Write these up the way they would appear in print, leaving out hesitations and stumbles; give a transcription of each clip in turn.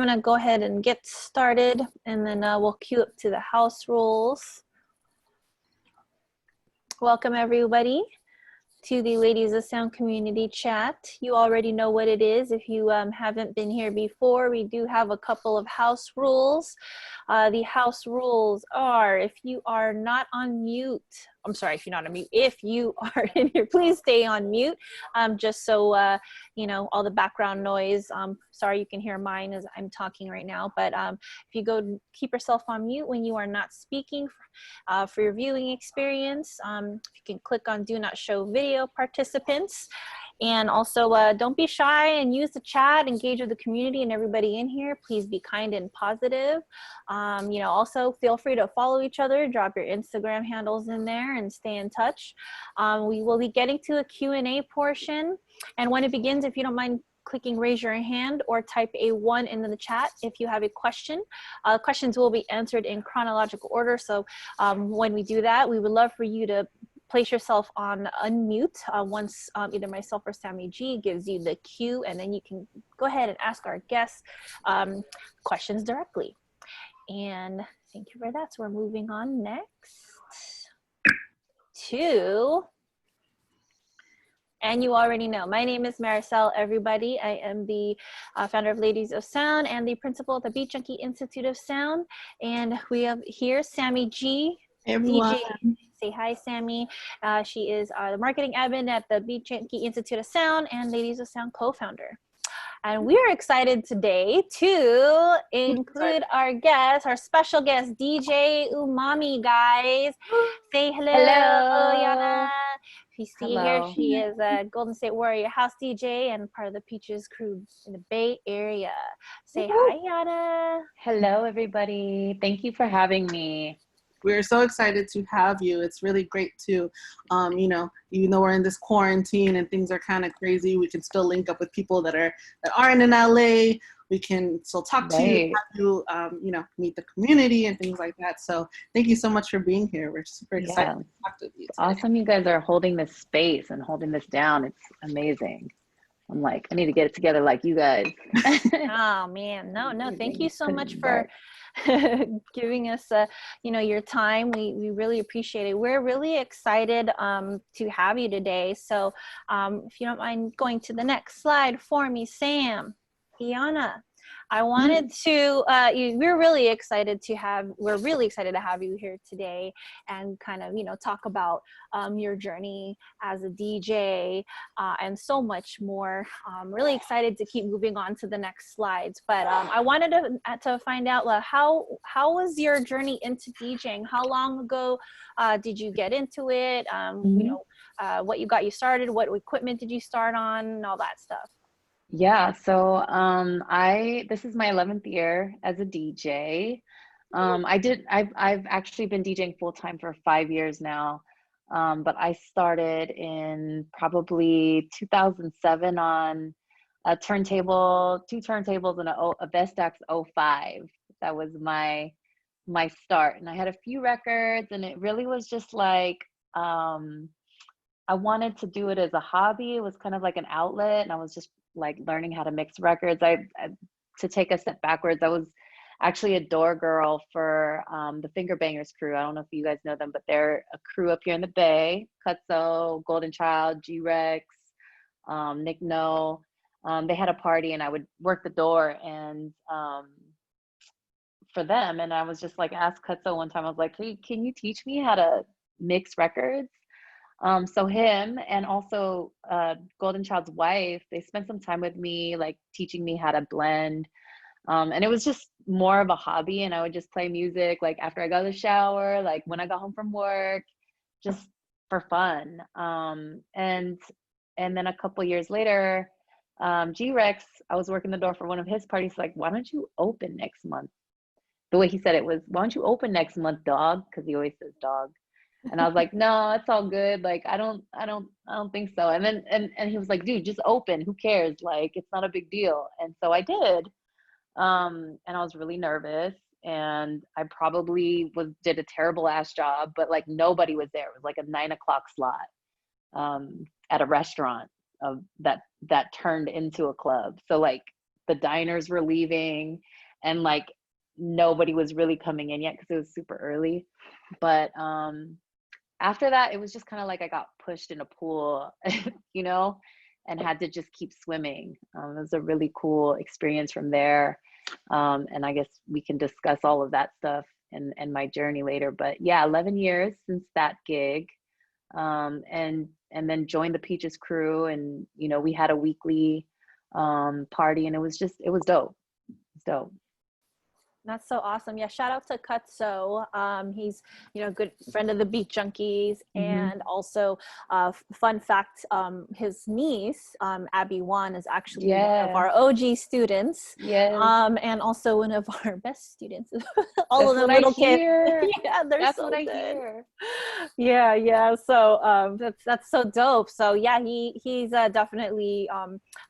I'm going to go ahead and get started, and then we'll cue up to the house rules. Welcome, everybody, to the Ladies of Sound community chat. You already know what it is. If you haven't been here before, we do have a couple of house rules. The house rules are, if you are not on mute, I'm sorry, if you're not on mute, if you are in here, please stay on mute, just so, you know, all the background noise, sorry you can hear mine as I'm talking right now, but if you go keep yourself on mute when you are not speaking for your viewing experience, if you can click on do not show video participants. And also, don't be shy and use the chat, engage with the community and everybody in here. Please be kind and positive. You know, also feel free to follow each other, drop your Instagram handles in there and stay in touch. We will be getting to a Q&A portion. And when it begins, if you don't mind clicking raise your hand or type a 1 in the chat if you have a question. Questions will be answered in chronological order. So when we do that, we would love for you to place yourself on unmute once either myself or Sammy G gives you the cue, and then you can go ahead and ask our guests questions directly. And thank you for that. So we're moving on next to, and you already know, my name is Maricel, everybody. I am the founder of Ladies of Sound and the principal at the Beat Junkie Institute of Sound. And we have here Sammy G. Hey everyone. DJ. Say hi, Sammy. She is the marketing admin at the Beat Junkie Institute of Sound and Ladies of Sound co-founder. And we are excited today to include our guest, our special guest, DJ Umami, guys. Say hello, Yana. If you see here, she is a Golden State Warrior house DJ and part of the Peaches crew in the Bay Area. Say hi, Yana. Hello, everybody. Thank you for having me. We're so excited to have you. It's really great to, you know, even though we're in this quarantine and things are kind of crazy, we can still link up with people that aren't in LA. We can still talk to you, have you, you know, meet the community and things like that. So thank you so much for being here. We're super excited to talk to you today. Awesome, you guys are holding this space and holding this down. It's amazing. I'm like, I need to get it together like you guys. Oh man, no, thank you so much for giving us you know, your time. We really appreciate it. We're really excited to have you today. So if you don't mind going to the next slide for me, Sam, Iana, I wanted to we're really excited to have you here today and kind of, you know, talk about your journey as a DJ and so much more. Really excited to keep moving on to the next slides, but I wanted to find out how was your journey into DJing? How long ago did you get into it? You know, what got you started, what equipment did you start on, and all that stuff. Yeah, so this is my 11th year as a DJ. I've actually been DJing full time for 5 years now, but I started in probably 2007 on a turntable, 2 turntables and a Vestax 05. That was my start, and I had a few records, and it really was just like I wanted to do it as a hobby. It was kind of like an outlet, and I was just like learning how to mix records. To take a step backwards, I was actually a door girl for the Finger Bangers crew. I don't know if you guys know them, but they're a crew up here in the Bay. Cutso, Golden Child, G-Rex, Nick No. They had a party and I would work the door and for them. And I was just like, asked Cutso one time, I was like, hey, can you teach me how to mix records? So him and also Golden Child's wife, they spent some time with me, like teaching me how to blend. And it was just more of a hobby, and I would just play music like after I got out of the shower, like when I got home from work, just for fun. And then a couple years later, G-Rex, I was working the door for one of his parties, like, why don't you open next month? The way he said it was, why don't you open next month, dog? Because he always says dog. And I was like, no, it's all good. Like, I don't think so. And then, and he was like, dude, just open. Who cares? Like, it's not a big deal. And so I did. And I was really nervous, and I probably did a terrible ass job, but like nobody was there. It was like a 9 o'clock slot, at a restaurant that turned into a club. So like the diners were leaving, and like nobody was really coming in yet because it was super early. But after that, it was just kind of like I got pushed in a pool, you know, and had to just keep swimming. It was a really cool experience from there. And I guess we can discuss all of that stuff and my journey later. But yeah, 11 years since that gig. And then joined the Peaches crew, and you know, we had a weekly party, and it was dope. It's dope. That's so awesome. Yeah, shout out to Cutso. He's, you know, a good friend of the Beat Junkies. And also, fun fact, his niece, Abby Wan, is actually one of our OG students. Yes. And also one of our best students. All That's of them what little I hear. kids. Yeah, they're That's so what I good. hear. Yeah, yeah. So that's so dope. So yeah, he's definitely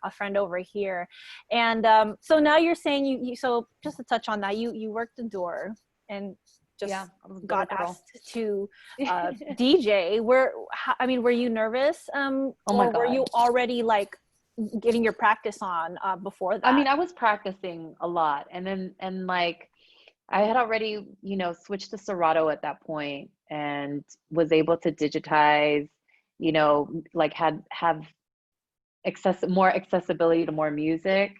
a friend over here. And so now you're saying you so just to touch on that, you worked the door and just I was a got little girl. asked to DJ. I mean, were you nervous? Oh my or were God. you already like getting your practice on before that? I mean, I was practicing a lot, and like I had already, you know, switched to Serato at that point and was able to digitize, you know, like have more accessibility to more music.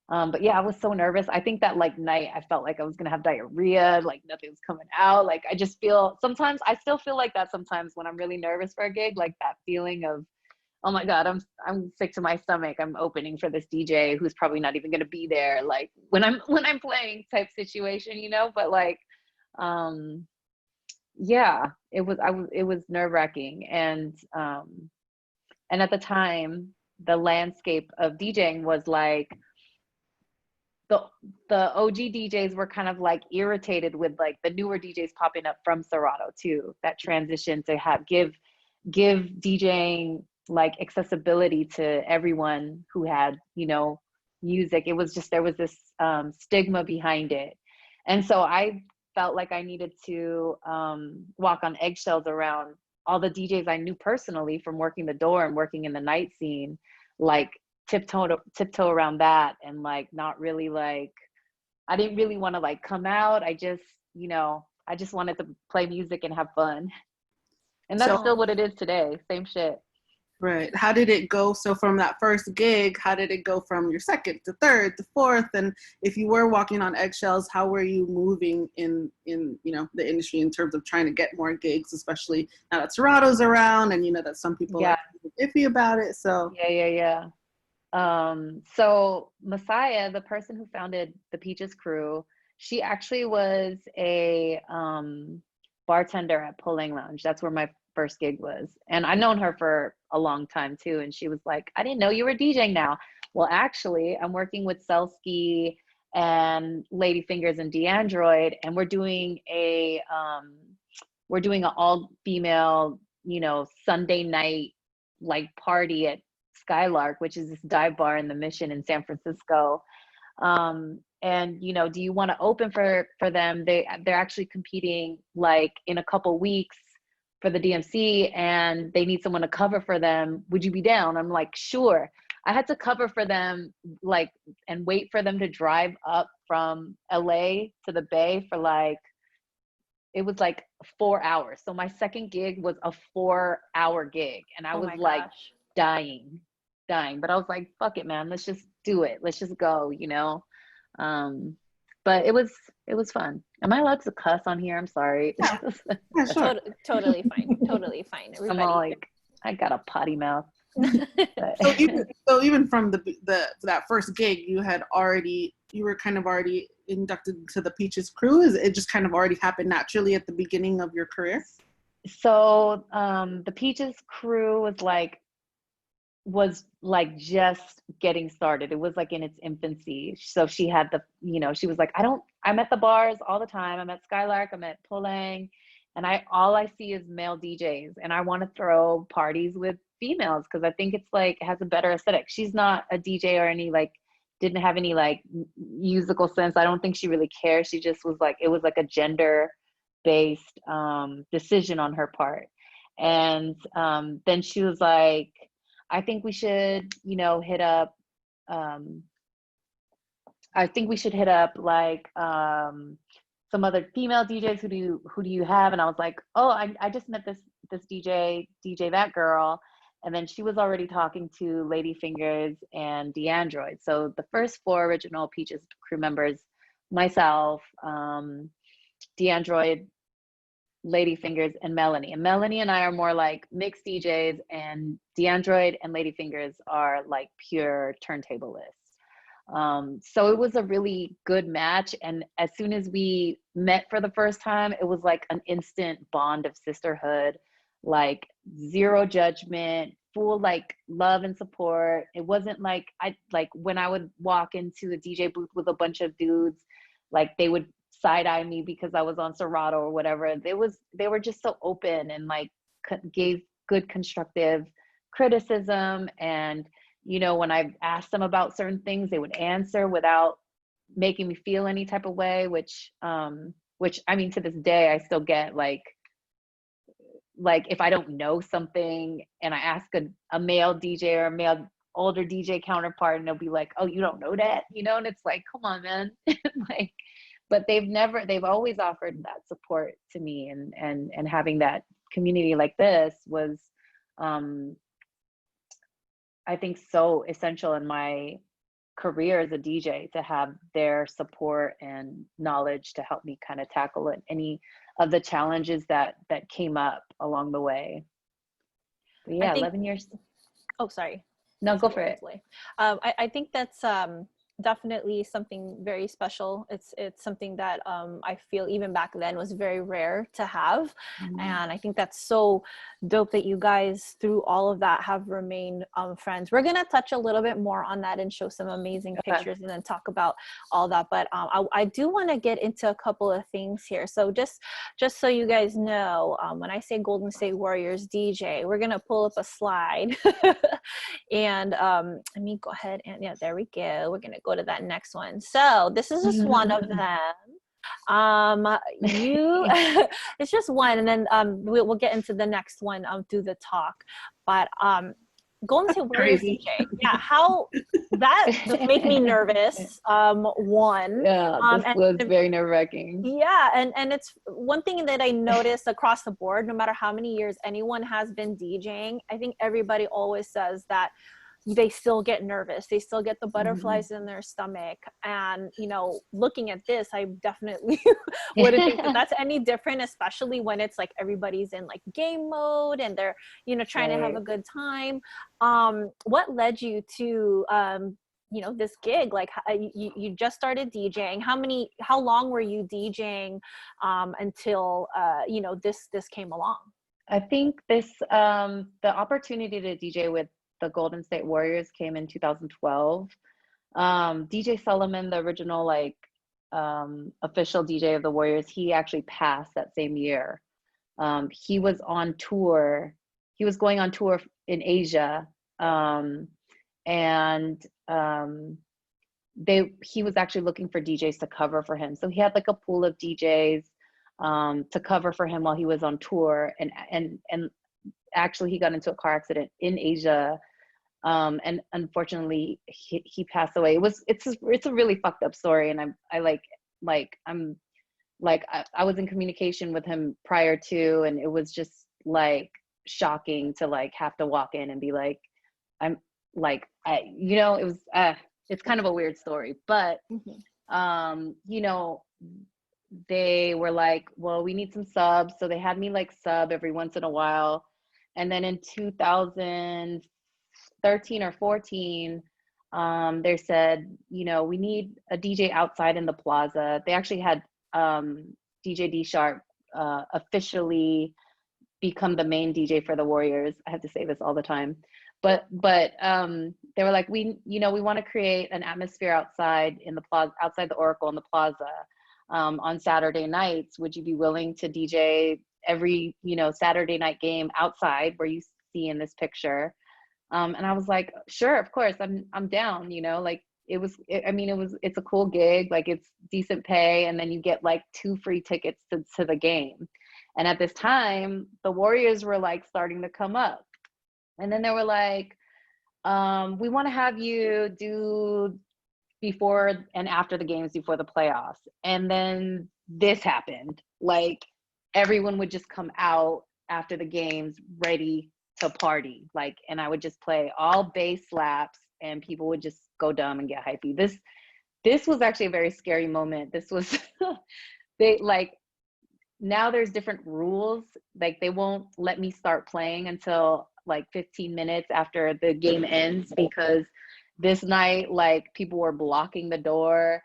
But yeah, I was so nervous. I think that like night I felt like I was gonna have diarrhea, like nothing was coming out. Like I just feel sometimes I still feel like that sometimes when I'm really nervous for a gig, like that feeling of, oh my God, I'm sick to my stomach. I'm opening for this DJ who's probably not even gonna be there, like when I'm playing type situation, you know. But like, yeah, it was nerve-wracking, and at the time, the landscape of DJing was like the OG DJs were kind of like irritated with like the newer DJs popping up from Serato too. That transition to give DJing like accessibility to everyone who had, you know, music. It was just, there was this stigma behind it. And so I felt like I needed to walk on eggshells around all the DJs I knew personally from working the door and working in the night scene, like tiptoe around that, and like not really like, I didn't really want to like come out. I just, you know, I just wanted to play music and have fun. And that's still what it is today. Same shit. Right. How did it go? So from that first gig, how did it go from your second to third to fourth? And if you were walking on eggshells, how were you moving in you know, the industry in terms of trying to get more gigs, especially now that Serato's around and you know that some people are iffy about it. So Yeah. So Messiah, the person who founded the Peaches crew, she actually was a bartender at Pulling Lounge. That's where my first gig was. And I've known her for a long time too. And she was like, I didn't know you were DJing now. Well, actually, I'm working with Selsky and Ladyfingers and DeAndroid, and we're doing an all female, you know, Sunday night like party at Skylark, which is this dive bar in the Mission in San Francisco. And you know, do you want to open for them? They're actually competing like in a couple weeks for the DMC, and they need someone to cover for them. Would you be down? I'm like, sure. I had to cover for them, like, and wait for them to drive up from LA to the Bay for like, it was like 4 hours. So my second gig was a 4-hour gig, and I was like dying. But I was like, fuck it, man. Let's just do it. Let's just go, you know? But it was fun. Am I allowed to cuss on here? I'm sorry. Yeah, sure. Totally fine. Totally fine. Everybody. I'm all like, I got a potty mouth. So even from that first gig, you were kind of already inducted to the Peaches crew. Is it just kind of already happened naturally at the beginning of your career? So the Peaches crew was like just getting started. It was like in its infancy. So she had she was like, I'm at the bars all the time. I'm at Skylark, I'm at Pulang, and all I see is male DJs, and I want to throw parties with females because I think it's like, it has a better aesthetic. She's not a DJ or any like, didn't have any like musical sense. I don't think she really cared. She just was like, it was like a gender based decision on her part. And then she was like, I think we should, you know, hit up I think we should hit up like some other female DJs. Who do you have? And I was like, oh, I just met this DJ that girl. And then she was already talking to Ladyfingers and DeAndroid. So the first four original Peaches crew members, myself, DeAndroid, Ladyfingers, and Melanie. And Melanie and I are more like mixed DJs, and DeAndroid and Ladyfingers are like pure turntablists. So it was a really good match. And as soon as we met for the first time, it was like an instant bond of sisterhood, like zero judgment, full like love and support. It wasn't like when I would walk into a DJ booth with a bunch of dudes, like they would side eye me because I was on Serato or whatever. They were just so open and like gave good constructive criticism. And when I asked them about certain things, they would answer without making me feel any type of way, which I mean, to this day, I still get like if I don't know something and I ask a male DJ or a male older DJ counterpart, and they'll be like, oh, you don't know that, and it's like, come on, man. Like, but they've always offered that support to me, and having that community like this was, I think, so essential in my career as a DJ, to have their support and knowledge to help me kind of tackle any of the challenges that came up along the way. But yeah, 11 years. Oh, sorry. No, go for it. I think that's definitely something very special. It's something that I feel even back then was very rare to have. Mm-hmm. And I think that's so dope that you guys, through all of that, have remained friends. We're going to touch a little bit more on that and show some amazing pictures and then talk about all that. But I do want to get into a couple of things here. So just so you guys know, when I say Golden State Warriors DJ, we're going to pull up a slide and let me go ahead and, yeah, there we go. We're going to go to that next one. So this is just one of them. It's just one, and then we'll get into the next one through the talk. But Golden State Warriors DJ, yeah, how that made me nervous. One, this was very nerve-wracking. Yeah, and it's one thing that I noticed across the board. No matter how many years anyone has been DJing, I think everybody always says that they still get nervous. They still get the butterflies in their stomach. And, looking at this, I definitely wouldn't think that that's any different, especially when it's like everybody's in like game mode and they're, trying to have a good time. What led you to, this gig? Like you just started DJing. How long were you DJing until, this came along? I think the opportunity to DJ with the Golden State Warriors came in 2012. DJ Solomon, the original official DJ of the Warriors, he actually passed that same year. He was on tour. He was going on tour in Asia, and he was actually looking for DJs to cover for him. So he had like a pool of DJs to cover for him while he was on tour, and actually he got into a car accident in Asia. And unfortunately he passed away. It's a really fucked up story. And I was in communication with him prior to, and it was just like shocking to like have to walk in and be like, I'm like, it was, it's kind of a weird story, but, they were like, well, we need some subs. So they had me like sub every once in a while. And then in 2013 or 14, they said, we need a DJ outside in the plaza. They actually had DJ D Sharp officially become the main DJ for the Warriors. I have to say this all the time, but they were like, we want to create an atmosphere outside in the plaza, outside the Oracle in the plaza, on Saturday nights. Would you be willing to DJ every Saturday night game outside where you see in this picture? And I was like, sure, of course, I'm down. It's a cool gig, like it's decent pay, and then you get like 2 free tickets to the game. And at this time, the Warriors were like starting to come up, and then they were like, we want to have you do before and after the games, before the playoffs. And then this happened. Like everyone would just come out after the games ready to party. Like, and I would just play all bass slaps and people would just go dumb and get hypey. This was actually a very scary moment. This was they like, now there's different rules. Like they won't let me start playing until like 15 minutes after the game ends, because this night, like people were blocking the door.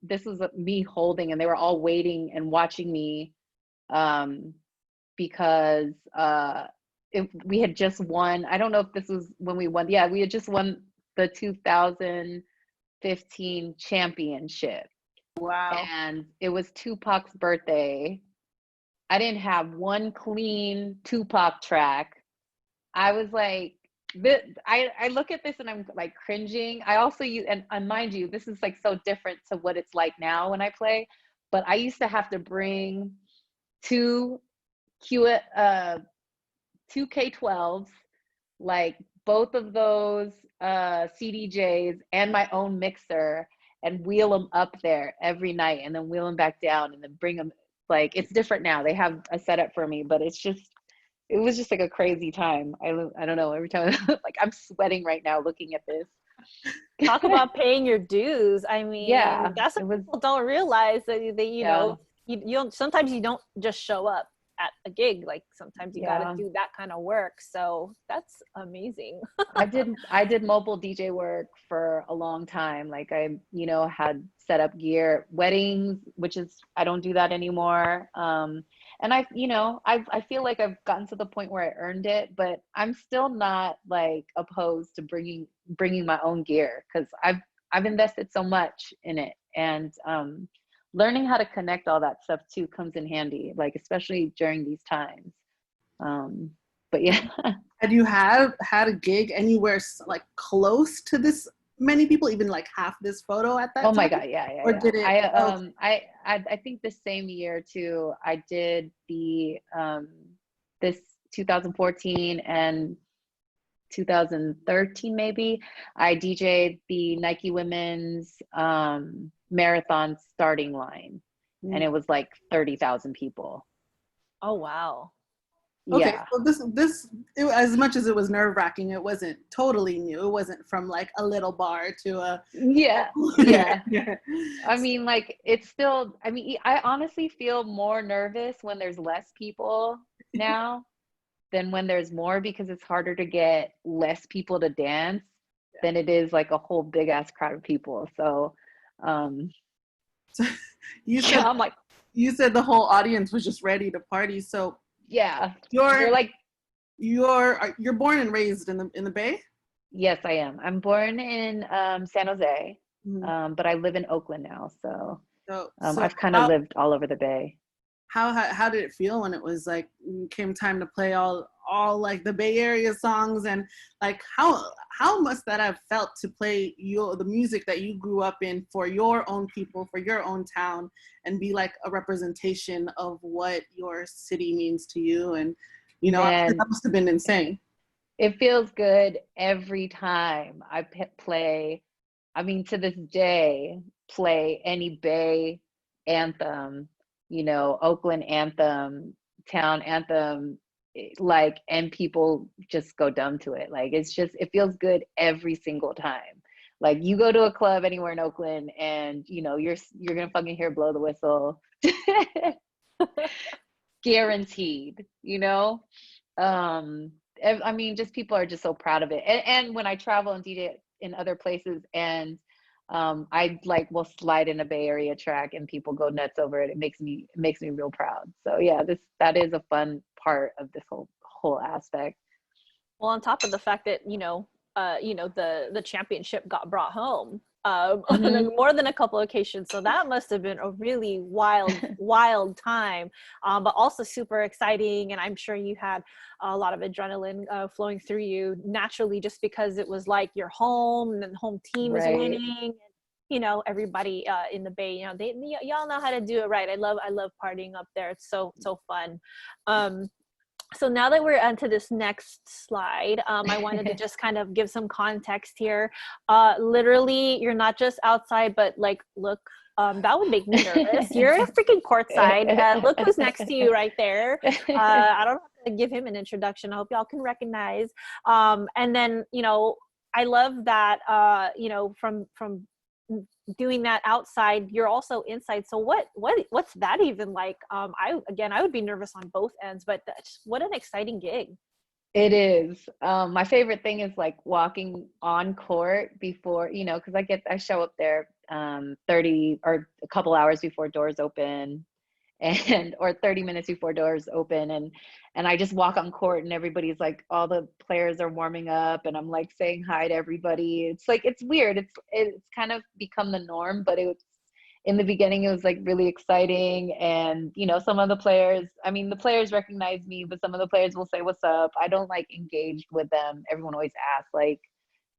This was me holding, and they were all waiting and watching me, because we had just won. I don't know if this was when we won. Yeah, we had just won the 2015 championship. Wow. And it was Tupac's birthday. I didn't have one clean Tupac track. I was like, I look at this and I'm like cringing. I also use, and mind you, this is like so different to what it's like now when I play, but I used to have to bring two K12s, like both of those CDJs and my own mixer, and wheel them up there every night and then wheel them back down and then bring them. Like, it's different now. They have a setup for me, but it was just like a crazy time. I don't know, every time like I'm sweating right now looking at this. Talk about paying your dues. I mean, Yeah, that's what people don't realize, that you know, you don't, sometimes you don't just show up at a gig. Like sometimes you got to do that kind of work. So that's amazing. I did mobile DJ work for a long time. Like I, had set up gear, weddings, which is, I don't do that anymore. And I feel like I've gotten to the point where I earned it, but I'm still not like opposed to bringing my own gear, because I've invested so much in it, and learning how to connect all that stuff too comes in handy, like especially during these times. But yeah. Had you had a gig anywhere like close to this many people, even like half this photo at that time? Oh my God, yeah. Or did it? I think the same year too, I did the this 2014 and 2013 maybe, I DJ'd the Nike women's marathon starting line, and it was like 30,000 people. Oh wow. Okay, Yeah. so as much as it was nerve-wracking, it wasn't totally new. It wasn't from like a little bar to a yeah. I mean, like, it's still, I mean, I honestly feel more nervous when there's less people now than when there's more, because it's harder to get less people to dance than it is like a whole big ass crowd of people. So you said the whole audience was just ready to party. So yeah, you're born and raised in the Bay? Yes, I am. I'm born in San Jose, but I live in Oakland now. So I've kind of lived all over the Bay. How did it feel when it was like came time to play all like the Bay Area songs, and like how must that have felt to play the music that you grew up in for your own people, for your own town, and be like a representation of what your city means to you? And that must have been insane. It feels good every time I play. I mean, to this day, play any Bay anthem, Oakland anthem, town anthem, like, and people just go dumb to it. Like, it feels good every single time. Like, you go to a club anywhere in Oakland and, you're going to fucking hear Blow the Whistle. Guaranteed, I mean, just people are just so proud of it. And when I travel and DJ in other places, and I like will slide in a Bay Area track and people go nuts over it, it makes me real proud. So yeah, that is a fun part of this whole aspect. Well, on top of the fact that the championship got brought home on more than a couple of occasions, so that must have been a really wild time, but also super exciting. And I'm sure you had a lot of adrenaline flowing through you naturally, just because it was like your home and the home team is winning. Everybody in the Bay, y'all know how to do it right. I love partying up there. It's so fun. So now that we're onto this next slide, I wanted to just kind of give some context here. Literally, you're not just outside, but like, look, that would make me nervous. You're a freaking courtside. Look who's next to you right there. I don't have to give him an introduction. I hope y'all can recognize. And then, you know, I love that, you know, from doing that outside, you're also inside. So what's that even like? I would be nervous on both ends, but what an exciting gig. It is. My favorite thing is like walking on court before, you know, because I show up there 30 or a couple hours before doors open, and or 30 minutes before doors open, and I just walk on court and everybody's like, all the players are warming up and I'm like saying hi to everybody. It's like, it's weird. It's kind of become the norm, but it was, in the beginning, it was like really exciting. And, you know, some of the players, I mean, the players recognize me, but some of the players will say, what's up? I don't like engage with them. Everyone always asks, like,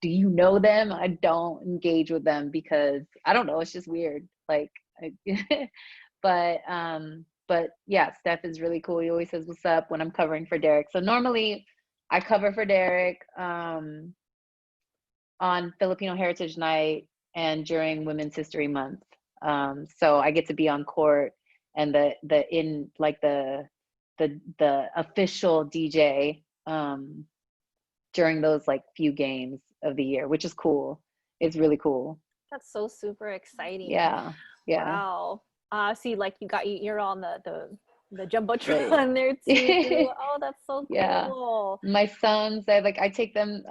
do you know them? I don't engage with them because I don't know. It's just weird. Like, but yeah, Steph is really cool. He always says, what's up when I'm covering for Derek. So normally I cover for Derek on Filipino Heritage Night and during Women's History Month. So I get to be on court and the official DJ during those like few games of the year, which is cool. It's really cool. That's so super exciting. Yeah. Wow. See, like you're on the jumbotron there too. Oh, that's so cool. Yeah. My sons, I take them.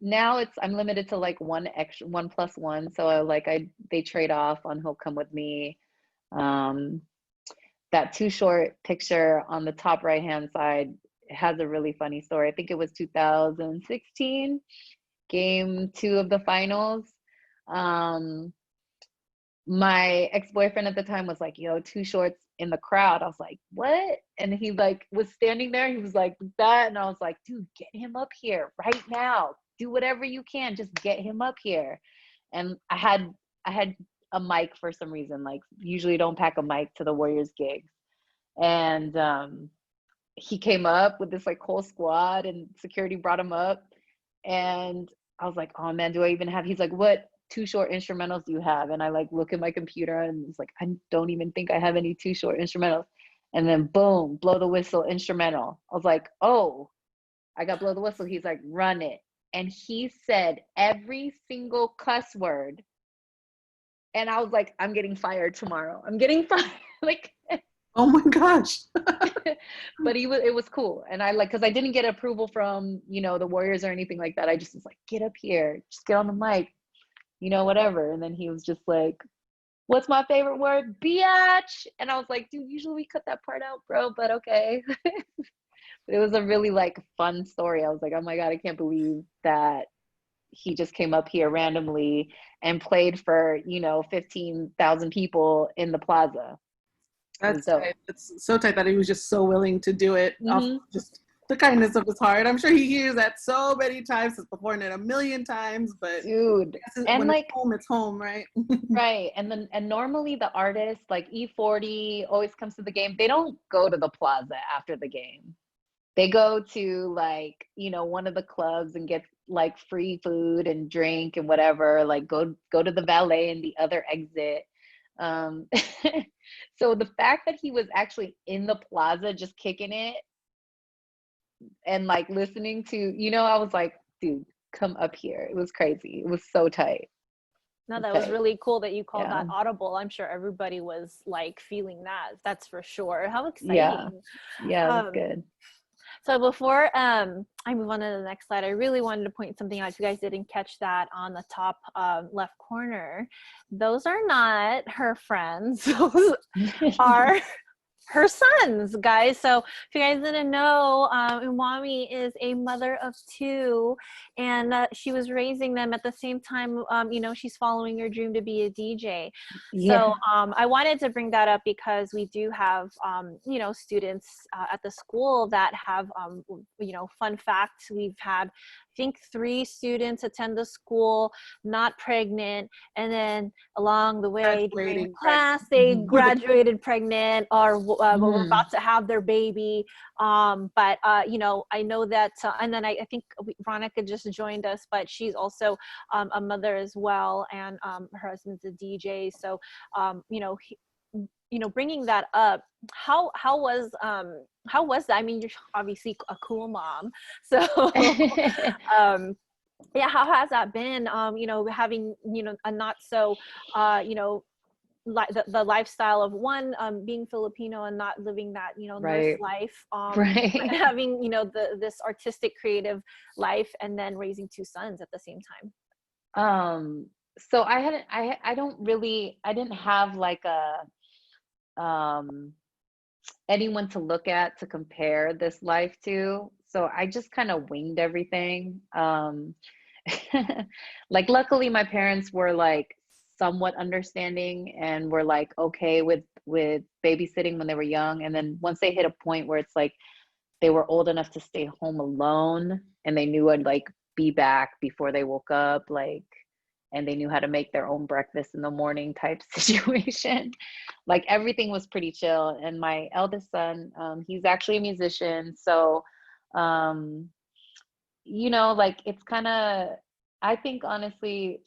Now I'm limited to like one plus one. So they trade off on who'll come with me. That Too Short picture on the top right hand side has a really funny story. I think it was 2016, game 2 of the finals. My ex-boyfriend at the time was like, yo, Too Short's in the crowd. I was like, what? And he like was standing there. He was like that. And I was like, dude, get him up here right now. Do whatever you can. Just get him up here. And I had a mic for some reason. Like usually don't pack a mic to the Warriors gigs. And he came up with this like whole squad and security brought him up. And I was like, oh man, do I even have, he's like, what Too Short instrumentals do you have? And I like look at my computer and it's like, I don't even think I have any Too Short instrumentals. And then boom, Blow the Whistle instrumental. I was like, oh, I got Blow the Whistle. He's like, run it. And he said every single cuss word. And I was like, I'm getting fired tomorrow. I'm getting fired. Like, oh my gosh. But it was cool. And I cause I didn't get approval from, you know, the Warriors or anything like that. I just was like, get up here, just get on the mic, you know, whatever. And then he was just like, what's my favorite word? Biatch. And I was like, dude, usually we cut that part out, bro, but okay. It was a really like fun story. I was like, oh my God, I can't believe that he just came up here randomly and played for, you know, 15,000 people in the plaza. That's tight. It's so tight that he was just so willing to do it off just the kindness of his heart. I'm sure he hears that so many times, it's before and a million times, but dude, and when like it's home, right? Right. And normally the artists like E40 always comes to the game. They don't go to the plaza after the game. They go to like, you know, one of the clubs and get like free food and drink and whatever, like go to the valet and the other exit. So the fact that he was actually in the plaza just kicking it and like listening to, you know, I was like, dude, come up here. It was crazy. It was so tight. No, that was really cool that you called that audible. I'm sure everybody was like feeling that. That's for sure. How exciting. Yeah, that's good. So before I move on to the next slide, I really wanted to point something out. If you guys didn't catch that on the top left corner, those are not her friends. Those are her sons, guys. So if you guys didn't know, Umami is a mother of 2, and she was raising them at the same time. You know, she's following her dream to be a DJ. Yeah. So I wanted to bring that up because we do have, you know, students at the school that have, you know, fun facts. We've had think 3 students attend the school, not pregnant, and then along the way during Graduating class, they pregnant. graduated pregnant or were Mm, about to have their baby. But you know, I know that, and then I think Veronica just joined us, but she's also a mother as well, and her husband's a DJ. So, you know, you know, bringing that up, how was that? I mean, you're obviously a cool mom, so um, yeah, how has that been? You know, having, you know, a not so, you know, the lifestyle of one, being Filipino and not living that, you know, nurse right, life, right. but having, you know, this artistic creative life, and then raising 2 sons at the same time. Um, so I didn't have like a anyone to look at to compare this life to. So I just kind of winged everything. Like luckily my parents were like somewhat understanding and were like okay with babysitting when they were young. And then once they hit a point where it's like they were old enough to stay home alone and they knew I'd like be back before they woke up, like, and they knew how to make their own breakfast in the morning type situation. Like everything was pretty chill. And my eldest son, he's actually a musician. So, um, you know, like it's kind of, I think honestly,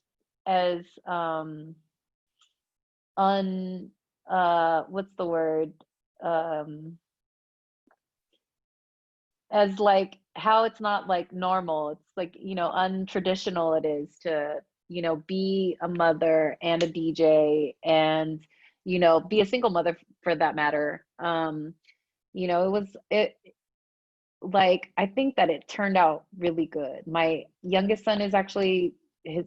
as un, what's the word? Um, as like how it's not like normal, it's like, you know, untraditional it is to, you know, be a mother and a DJ and, you know, be a single mother for that matter. You know, it like I think that it turned out really good. My youngest son is actually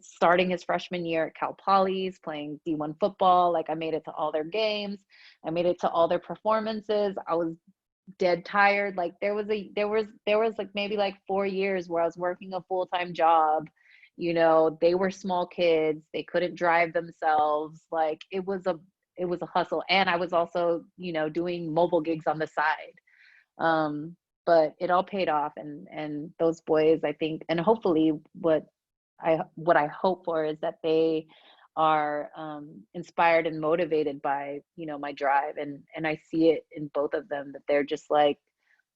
starting his freshman year at Cal Poly. He's playing D1 football. Like I made it to all their games. I made it to all their performances. I was dead tired. Like there was like maybe like 4 years where I was working a full-time job. You know, they were small kids. They couldn't drive themselves. Like it was a hustle. And I was also, you know, doing mobile gigs on the side. Um, but it all paid off and those boys, I think, and hopefully what I hope for is that they are inspired and motivated by, you know, my drive, and I see it in both of them that they're just like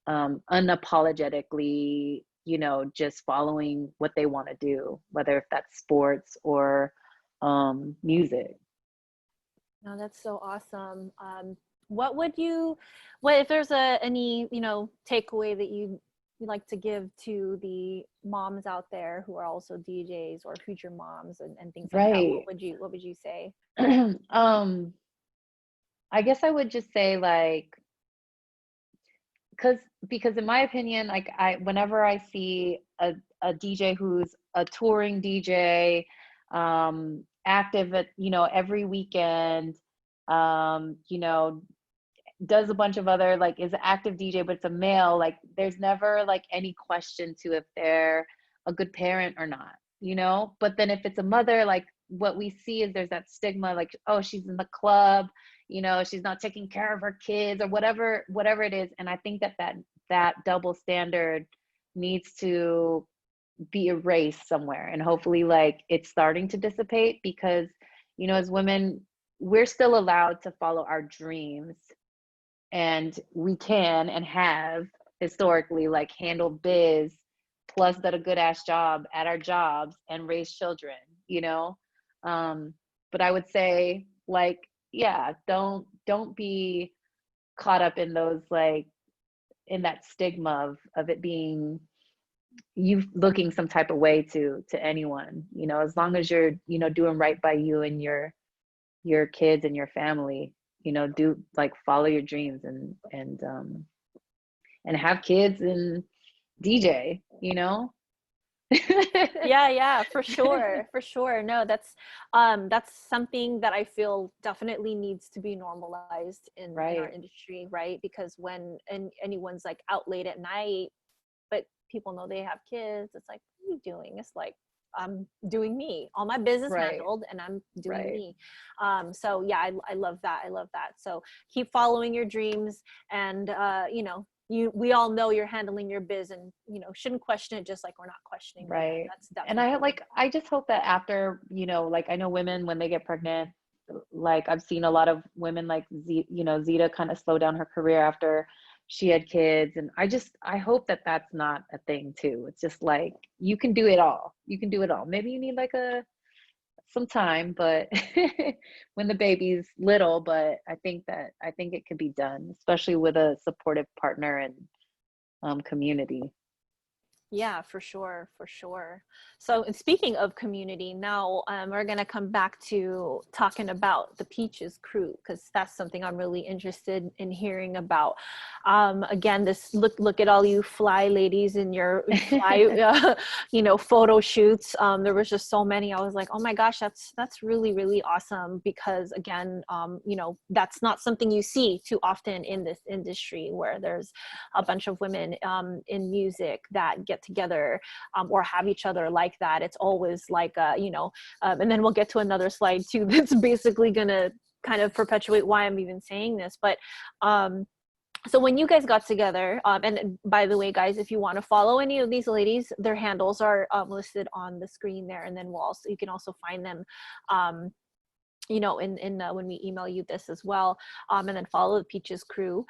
unapologetically, you know, just following what they want to do, whether if that's sports or music. No, that's so awesome. What would you, what if there's any, you know, takeaway that you like to give to the moms out there who are also DJs or future moms and things like that? Right. What would you say? um I guess I would just say like because in my opinion, like I whenever I see a DJ who's a touring DJ, active at, you know, every weekend, you know, does a bunch of other, like is an active DJ but it's a male, like there's never like any question to if they're a good parent or not, you know. But then if it's a mother, like what we see is there's that stigma like, oh, she's in the club, you know, she's not taking care of her kids or whatever it is. And I think that double standard needs to be erased somewhere, and hopefully like it's starting to dissipate because, you know, as women we're still allowed to follow our dreams, and we can and have historically like handled biz plus done a good ass job at our jobs and raised children, you know. um but I would say like, yeah, don't be caught up in those like in that stigma of it being you looking some type of way to anyone, you know, as long as you're, you know, doing right by you and your kids and your family, you know, do like follow your dreams and have kids and DJ, you know. Yeah, yeah, for sure, for sure. No, that's something that I feel definitely needs to be normalized in our Right, industry, right? Because when anyone's like out late at night, but people know they have kids, it's like, what are you doing? It's like, I'm doing me, all my business right, handled, and I'm doing right. me. So yeah, I love that. I love that. So keep following your dreams, and you know, we all know you're handling your biz, and shouldn't question it, just like we're not questioning women. Right. That's And definitely I just hope that after, like I know women when they get pregnant, like I've seen a lot of women like Zeta kind of slow down her career after she had kids. And I hope that that's not a thing too. It's just like, you can do it all. You can do it all. Maybe you need like some time, but when the baby's little, but I think it could be done, especially with a supportive partner and community. Yeah, for sure, for sure. So, and speaking of community, now we're going to come back to talking about the Peaches crew, because that's something I'm really interested in hearing about. Again, this look at all you fly ladies in your fly, photo shoots. There was just so many. I was like, oh my gosh, that's really, really awesome, because again, that's not something you see too often in this industry, where there's a bunch of women in music that get together or have each other like that. It's always like and then we'll get to another slide too that's basically gonna kind of perpetuate why I'm even saying this. But so when you guys got together, and by the way, guys, if you want to follow any of these ladies, their handles are listed on the screen there, and then you can also find them when we email you this as well, and then follow the Peaches crew.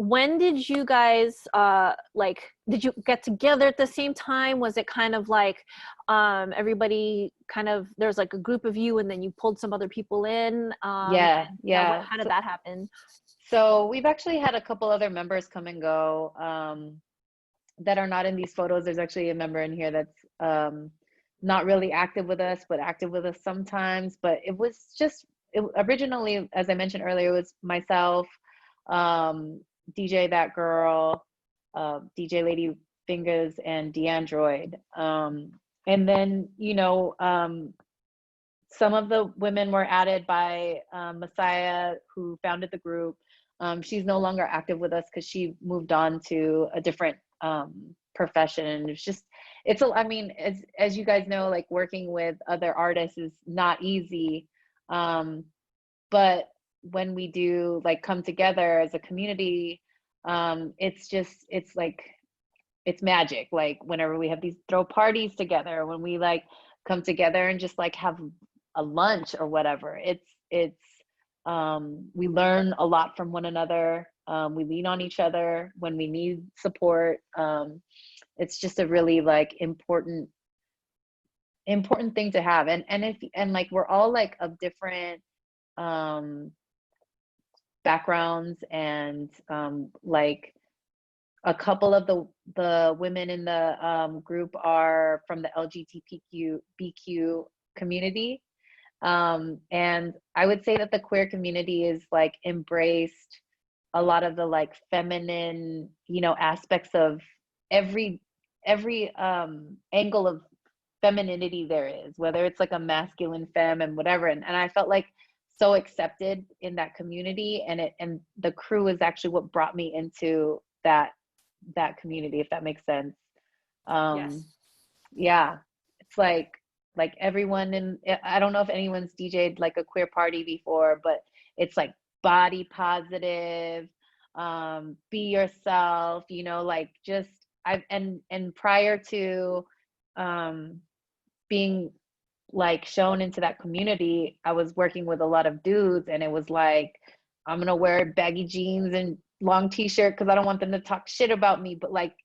When did you guys did you get together at the same time? Was it kind of like everybody there's like a group of you and then you pulled some other people in? Yeah. How did that happen? So we've actually had a couple other members come and go that are not in these photos. There's actually a member in here that's not really active with us, but active with us sometimes. But it was originally, as I mentioned earlier, it was myself, DJ That Girl, DJ Lady Fingers, and DeAndroid. And then, some of the women were added by Messiah, who founded the group. She's no longer active with us because she moved on to a different profession. And as you guys know, like working with other artists is not easy. But when we do like come together as a community, it's magic. Like whenever we have these throw parties together, when we like come together and just like have a lunch or whatever, we learn a lot from one another. We lean on each other when we need support. It's just a really like important thing to have. And like we're all like of different backgrounds, and like a couple of the women in the group are from the LGBTQ community. And I would say that the queer community is like embraced a lot of the like feminine, aspects of every angle of femininity there is, whether it's like a masculine femme and whatever. And I felt like so accepted in that community, and the crew is actually what brought me into that community, if that makes sense. Yes. Yeah, it's like everyone I don't know if anyone's DJ'd like a queer party before, but it's like body positive, be yourself, like just and prior to being like shown into that community, I was working with a lot of dudes, and it was like, I'm gonna wear baggy jeans and long t-shirt because I don't want them to talk shit about me. But like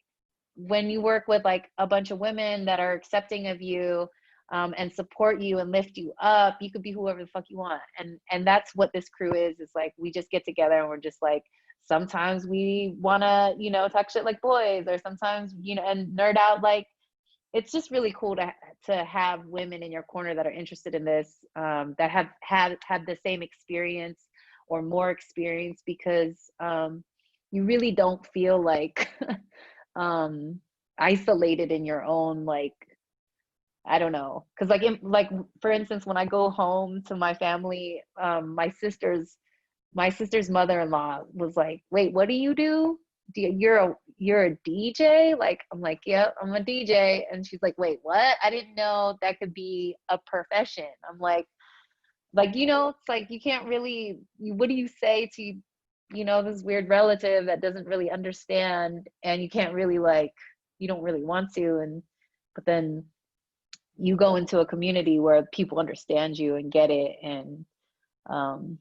when you work with like a bunch of women that are accepting of you, and support you and lift you up, you could be whoever the fuck you want. And that's what this crew is. It's like we just get together and we're just like, sometimes we wanna, talk shit like boys, or sometimes, and nerd out. Like it's just really cool to have women in your corner that are interested in this, that have had the same experience or more experience, because you really don't feel like isolated in your own, like, I don't know, because like for instance, when I go home to my family, my sister's mother-in-law was like, wait, what do you do? You're a DJ? Like, I'm like, yeah, I'm a DJ. And she's like, wait, what? I didn't know that could be a profession. I'm like, it's like, you can't really, what do you say to you know, this weird relative that doesn't really understand, and you can't really like, you don't really want to, and but then you go into a community where people understand you and get it, um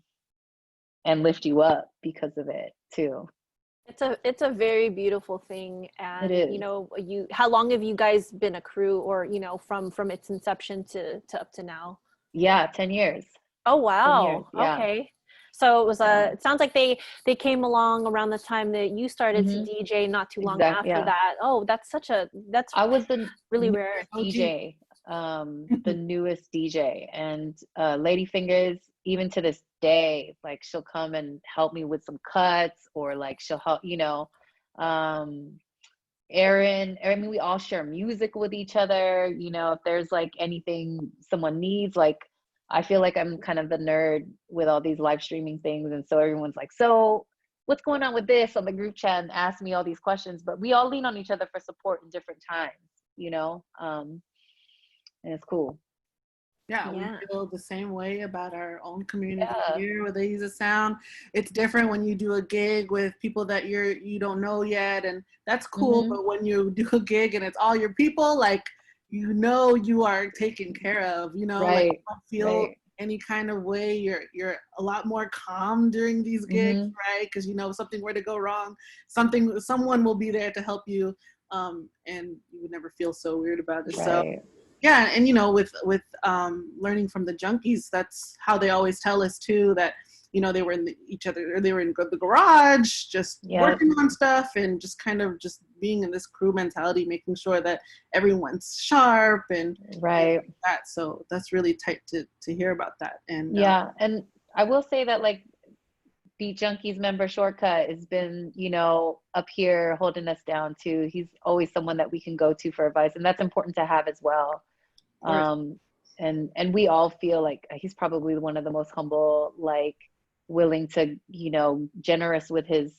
and lift you up because of it too. It's a very beautiful thing. It And is. how long have you guys been a crew, or from its inception to up to now? Yeah, 10 years. Oh 10 years. wow. Yeah. Okay. So it was Yeah. it sounds like they came along around the time that you started to Hmm. DJ, not too long Exactly. after Yeah. that. Oh, that's I was the really rare. newest OG. DJ, the newest DJ, and Lady Fingers, even to this day, like she'll come and help me with some cuts, or like she'll help, um, Erin. I mean, we all share music with each other. You know, if there's like anything someone needs, like I feel like I'm kind of the nerd with all these live streaming things, and so everyone's like, so what's going on with this on the group chat, and ask me all these questions, but we all lean on each other for support in different times, and it's cool. Yeah, we Yeah. feel the same way about our own community Yeah. here with Ladies of Sound. It's different when you do a gig with people that you don't know yet, and that's cool. Hmm. But when you do a gig and it's all your people, like you are taken care of. Like Right. you don't feel Right. any kind of way. You're a lot more calm during these gigs, Hmm. right? Because if something were to go wrong, someone will be there to help you, and you would never feel so weird about it. So Right. yeah, and with learning from the junkies, that's how they always tell us too, that they were in they were in the garage just Yep. working on stuff, and just kind of just being in this crew mentality, making sure that everyone's sharp and Right. like that. So that's really tight to hear about that. And Yeah. And I will say that like Beat Junkies member Shortcut has been, up here holding us down too. He's always someone that we can go to for advice, and that's important to have as well. of course, And we all feel like he's probably one of the most humble, like willing to, generous with his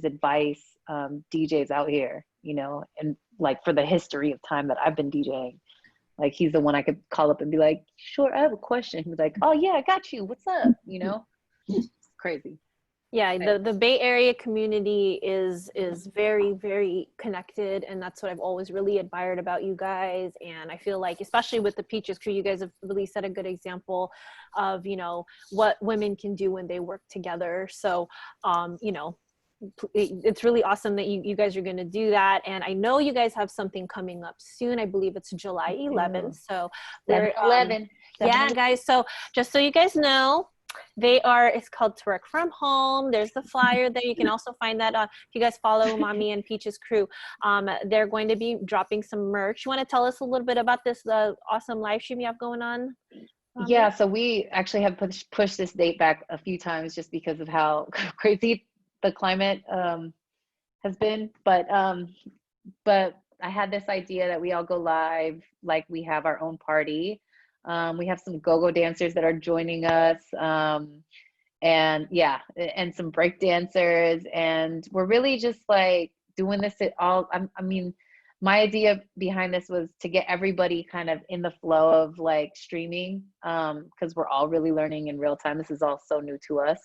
advice, DJs out here, and like for the history of time that I've been DJing, like he's the one I could call up and be like, sure, I have a question. He's like, oh yeah, I got you. What's up? It's crazy. Yeah, Right. the Bay Area community is very, very connected, and that's what I've always really admired about you guys. And I feel like, especially with the Peaches crew, you guys have really set a good example of what women can do when they work together. So it's really awesome that you guys are going to do that. And I know you guys have something coming up soon. I believe it's July 11th. So there 11, yeah, guys. So just so you guys know, it's called To Work From Home. There's the flyer there. You can also find that if you guys follow Mommy and Peaches crew. They're going to be dropping some merch. You want to tell us a little bit about this awesome live stream you have going on? Mommy? Yeah, so we actually have pushed this date back a few times just because of how crazy the climate has been. But I had this idea that we all go live, like we have our own party. We have some go-go dancers that are joining us, and yeah, and some break dancers, and we're really just like doing this at all. I mean, my idea behind this was to get everybody kind of in the flow of like streaming, because we're all really learning in real time. This is all so new to us,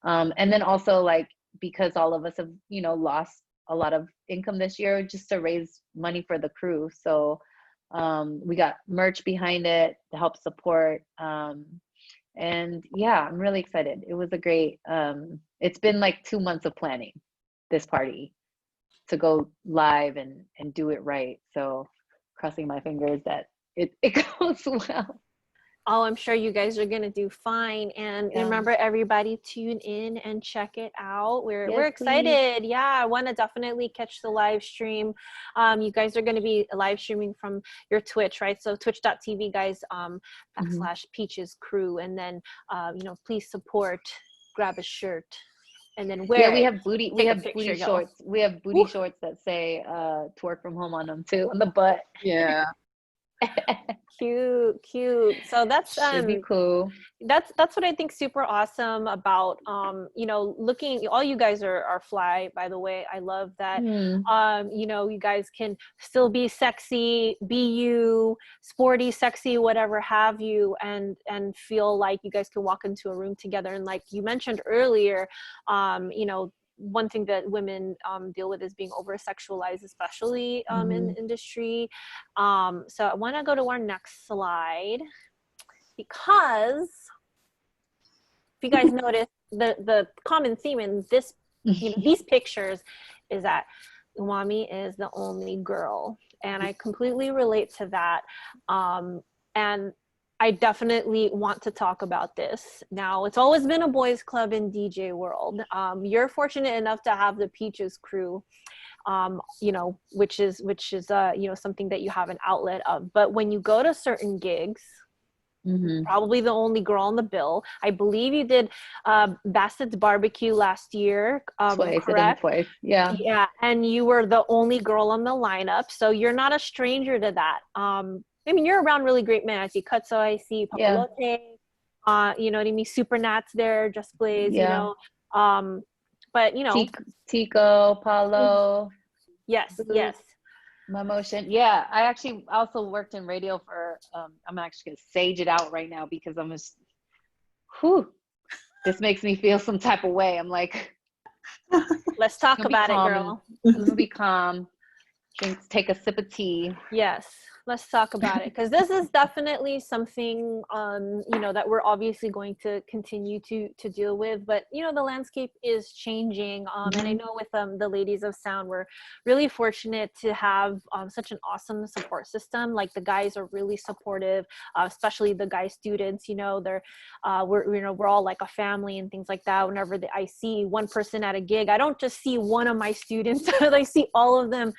and then also like because all of us have lost a lot of income this year, just to raise money for the crew. So we got merch behind it to help support, and yeah, I'm really excited. It was a great it's been like 2 months of planning this party to go live and do it right. So crossing my fingers that it goes well. Oh, I'm sure you guys are going to do fine. And Yeah. remember, everybody, tune in and check it out. We're Yes, excited. Yeah, I want to definitely catch the live stream. You guys are going to be live streaming from your Twitch, right? So twitch.tv, guys, / Peaches crew. And then, please support, grab a shirt, and then wear Yeah, we it. have booty Take a picture, y'all. shorts. We have booty Woo. shorts that say to work from home on them too, on the butt. yeah. Cute. So Should be cool. that's what I think super awesome about looking. All you guys are fly, by the way. I love that. Hmm. You guys can still be sexy, be you, sporty, sexy, whatever have you, and feel like you guys can walk into a room together. And like you mentioned earlier, one thing that women deal with is being over sexualized, especially in the industry. So I want to go to our next slide, because if you guys notice, the common theme in this, these pictures, is that Umami is the only girl, and I completely relate to that. And I definitely want to talk about this. Now, it's always been a boys' club in DJ world. You're fortunate enough to have the Peaches crew, which is something that you have an outlet of. But when you go to certain gigs, probably the only girl on the bill. I believe you did Bassett's Barbecue last year, Twice. I correct? did twice. Yeah. Yeah, and you were the only girl on the lineup, so you're not a stranger to that. I mean, you're around really great men. I see Cutso, I see Yeah. Papalote, you know what I mean? Super Nats there, Just Blaze, Yeah. But Tico, Paulo. yes, Boo, yes. My motion. Yeah, I actually also worked in radio for, I'm actually gonna sage it out right now because I'm just, this makes me feel some type of way. I'm like, Let's talk about it, girl. Let's be calm. Take a sip of tea. Yes, let's talk about it, because this is definitely something that we're obviously going to continue to deal with. But the landscape is changing, and I know with the Ladies of Sound, we're really fortunate to have such an awesome support system. Like, the guys are really supportive, especially the guy students. We're all like a family and things like that. Whenever I see one person at a gig, I don't just see one of my students. I see all of them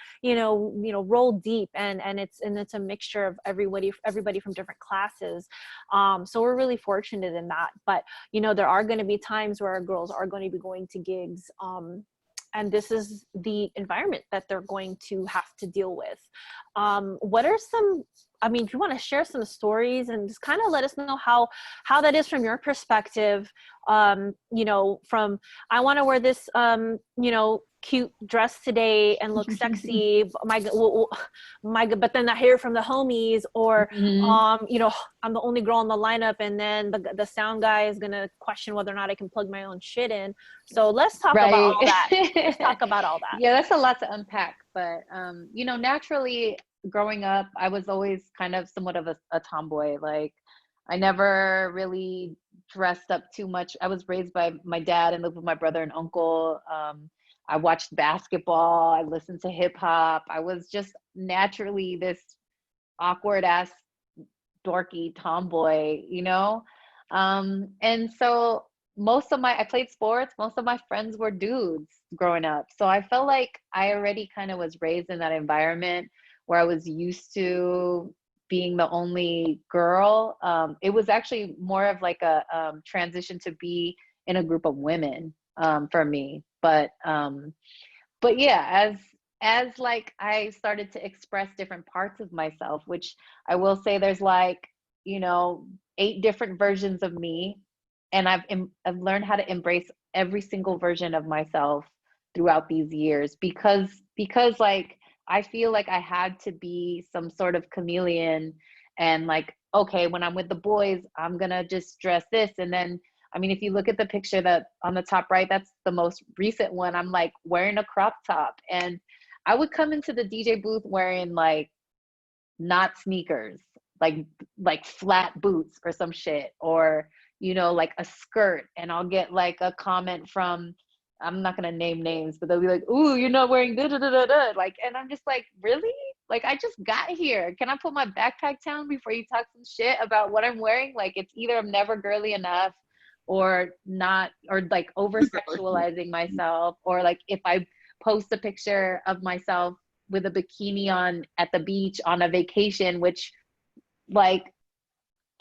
roll deep, and it's a mixture of everybody from different classes. So we're really fortunate in that. But there are going to be times where our girls are going to be going to gigs, and this is the environment that they're going to have to deal with. What are some, if you want to share some stories and just kind of let us know how that is from your perspective, from I want to wear this cute dress today and look sexy, but then I hear from the homies, or I'm the only girl in the lineup, and then the sound guy is gonna question whether or not I can plug my own shit in. So let's talk about all that. Let's talk about all that. Yeah, that's a lot to unpack. But naturally, growing up, I was always kind of somewhat of a tomboy. Like, I never really dressed up too much. I was raised by my dad and lived with my brother and uncle. I watched basketball. I listened to hip hop. I was just naturally this awkward ass dorky tomboy, and so I played sports. Most of my friends were dudes growing up. So I felt like I already kind of was raised in that environment where I was used to being the only girl. It was actually more of like a transition to be in a group of women for me. But yeah, as like I started to express different parts of myself, which I will say there's like 8 different versions of me, and I've learned how to embrace every single version of myself throughout these years, because like I feel like I had to be some sort of chameleon, and like, okay, when I'm with the boys, I'm gonna just dress this, and then if you look at the picture that on the top right, that's the most recent one. I'm like wearing a crop top, and I would come into the DJ booth wearing like not sneakers, like flat boots or some shit, or like a skirt, and I'll get like a comment from, I'm not gonna name names, but they'll be like, "Ooh, you're not wearing da da da da da." Like, and I'm just like, really? Like, I just got here. Can I put my backpack down before you talk some shit about what I'm wearing? Like, it's either I'm never girly enough, or not, or like over sexualizing myself, or like if I post a picture of myself with a bikini on at the beach on a vacation, which like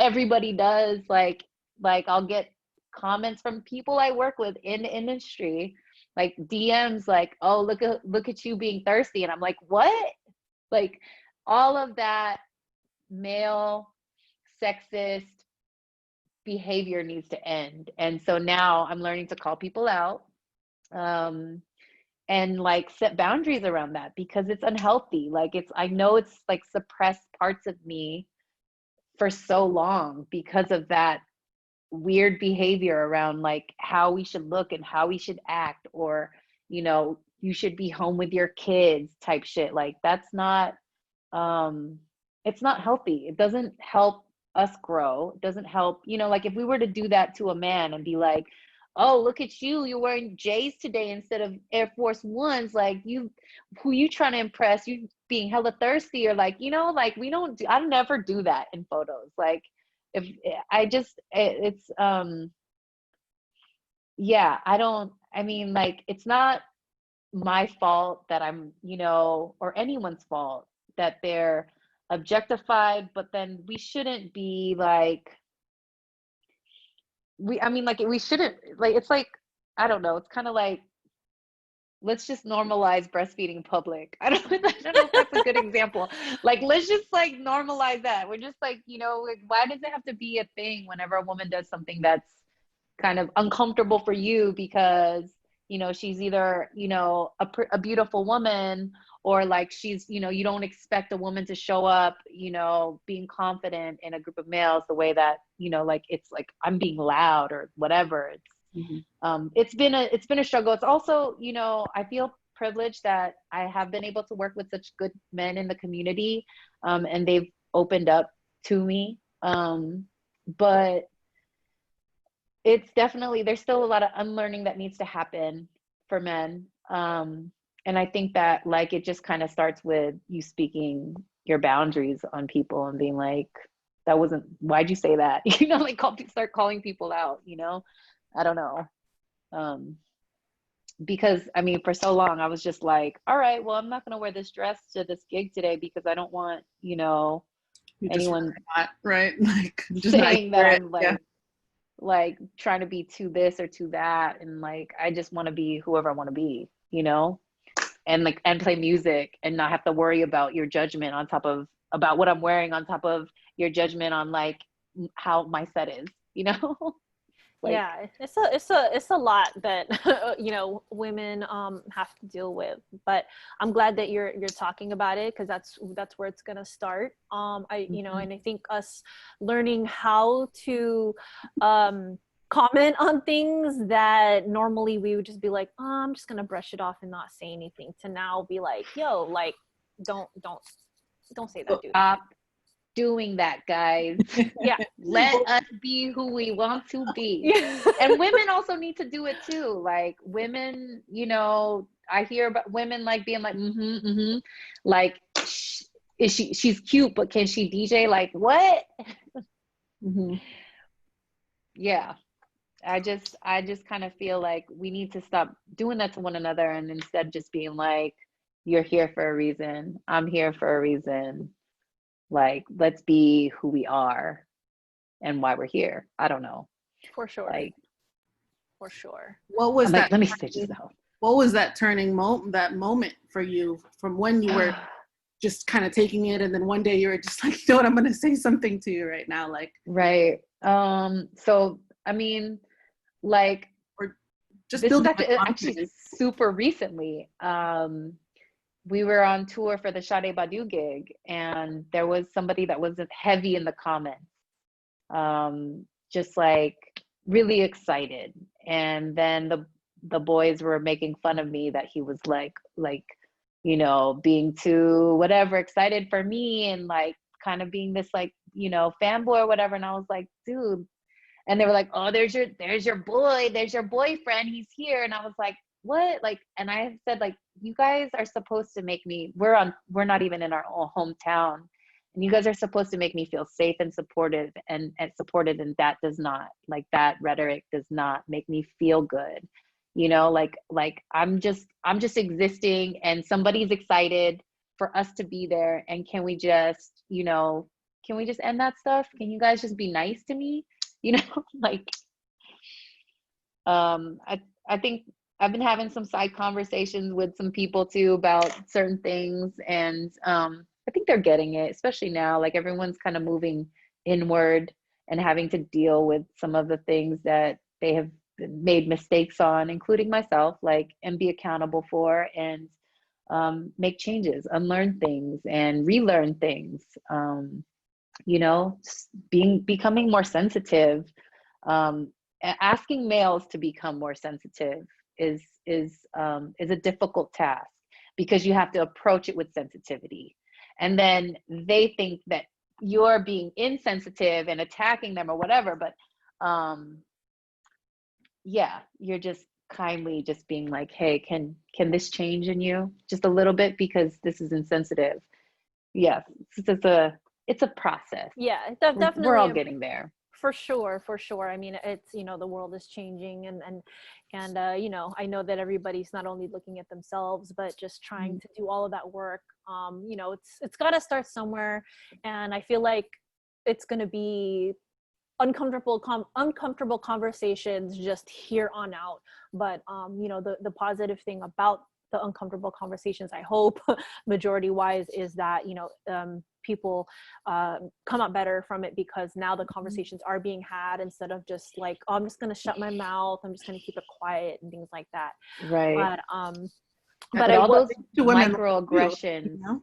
everybody does, like I'll get comments from people I work with in the industry, like DMs, like, "Oh, look at you being thirsty," and I'm like, what? Like, all of that male sexist behavior needs to end. And so now I'm learning to call people out, and like set boundaries around that because it's unhealthy. Like I know it's like suppressed parts of me for so long because of that weird behavior around like how we should look and how we should act, or you should be home with your kids type shit. Like that's not it's not healthy. It doesn't help us grow. It doesn't help, like if we were to do that to a man and be like, oh, look at you, you're wearing J's today instead of Air Force Ones, like who you trying to impress, you being hella thirsty, or like, like I never do that in photos. Like if I just it's yeah, I mean, like it's not my fault that I'm, or anyone's fault that they're objectified, but then we shouldn't be like, I mean, like we shouldn't, like, it's like, I don't know, it's kind of like, let's just normalize breastfeeding in public. I don't know if that's a good example. Like, let's just like normalize that. We're just like, like, why does it have to be a thing whenever a woman does something that's kind of uncomfortable for you because she's either a beautiful woman, or like she's you don't expect a woman to show up being confident in a group of males the way that like it's like I'm being loud or whatever. It's been a struggle. It's also I feel privileged that I have been able to work with such good men in the community, and they've opened up to me, but it's definitely, there's still a lot of unlearning that needs to happen for men. And I think that like, it just kind of starts with you speaking your boundaries on people and being like, that wasn't, why'd you say that? Like start calling people out, I don't know. Because I mean, for so long I was just like, all right, well, I'm not going to wear this dress to this gig today because I don't want, anyone not, right? Like just saying not that I'm like, yeah. like trying to be too this or too that, and like I just want to be whoever I want to be, and like and play music and not have to worry about your judgment on top of about what I'm wearing on top of your judgment on like how my set is, like Yeah, it's a lot that women have to deal with, but I'm glad that you're talking about it, because that's where it's gonna start. And I think us learning how to comment on things that normally we would just be like, oh, I'm just gonna brush it off and not say anything, to now be like, yo, like don't say that, dude. stop doing that, guys. Yeah. Let us be who we want to be. Yeah. And women also need to do it too. Like women, I hear about women like being like, like she's cute, but can she DJ? Like what? Yeah. I just kind of feel like we need to stop doing that to one another, and instead just being like, you're here for a reason. I'm here for a reason. Like, let's be who we are and why we're here. I don't know. For sure. Like, for sure. What was that? Like, let me stitch this out. What was that that moment for you, from when you were just kind of taking it, and then one day you were just like, you know what, I'm going to say something to you right now, like right. So I mean, like, or just this is building actually super recently. We were on tour for the Sade Badu gig, and there was somebody that was heavy in the comments, just like really excited. And then the boys were making fun of me that he was like, being too whatever excited for me, and like kind of being this like, fanboy or whatever. And I was like, dude. And they were like, oh, there's your boyfriend, he's here. And I was like, what? Like, and I said, like, you guys are supposed to make me, we're not even in our own hometown, and you guys are supposed to make me feel safe and supported and supported, and that does not, like, that rhetoric does not make me feel good, like I'm just existing, and somebody's excited for us to be there, and can we just end that stuff? Can you guys just be nice to me? Like, I think I've been having some side conversations with some people too about certain things, and I think they're getting it, especially now. Like everyone's kind of moving inward and having to deal with some of the things that they have made mistakes on, including myself, like, and be accountable for, and make changes, unlearn things and relearn things. You know, becoming more sensitive, asking males to become more sensitive is a difficult task, because you have to approach it with sensitivity, and then they think that you're being insensitive and attacking them or whatever, but yeah, you're just kindly just being like, hey, can this change in you just a little bit, because this is insensitive. Yeah, it's a process. Yeah, We're definitely all getting there. for sure, for sure. I mean, it's, you know, the world is changing, and you know, I know that everybody's not only looking at themselves, but just trying to do all of that work. You know, it's got to start somewhere, and I feel like it's going to be uncomfortable conversations just here on out. But you know, the positive thing about the uncomfortable conversations, I hope, majority wise, is that, you know, people come up better from it, because now the conversations are being had, instead of just like, oh, I'm just going to shut my mouth, I'm just going to keep it quiet and things like that. Right. But all those to women, microaggressions, you know?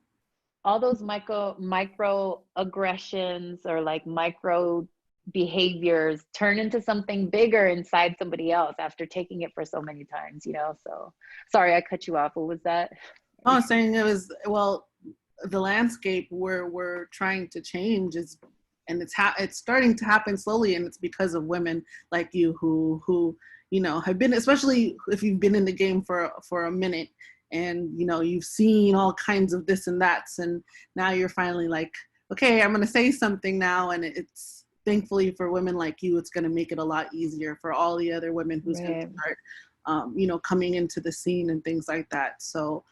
all those microaggressions, or like micro behaviors, turn into something bigger inside somebody else after taking it for so many times, you know. So sorry, I cut you off. What was that? Oh, I was saying it was, well, the landscape where we're trying to change is, and it's starting to happen slowly, and it's because of women like you who you know, have been, especially if you've been in the game for a minute, and you know, you've seen all kinds of this and that's, and now you're finally like, okay, I'm going to say something now. And it's, thankfully for women like you, it's going to make it a lot easier for all the other women who's going to start you know, coming into the scene and things like that. So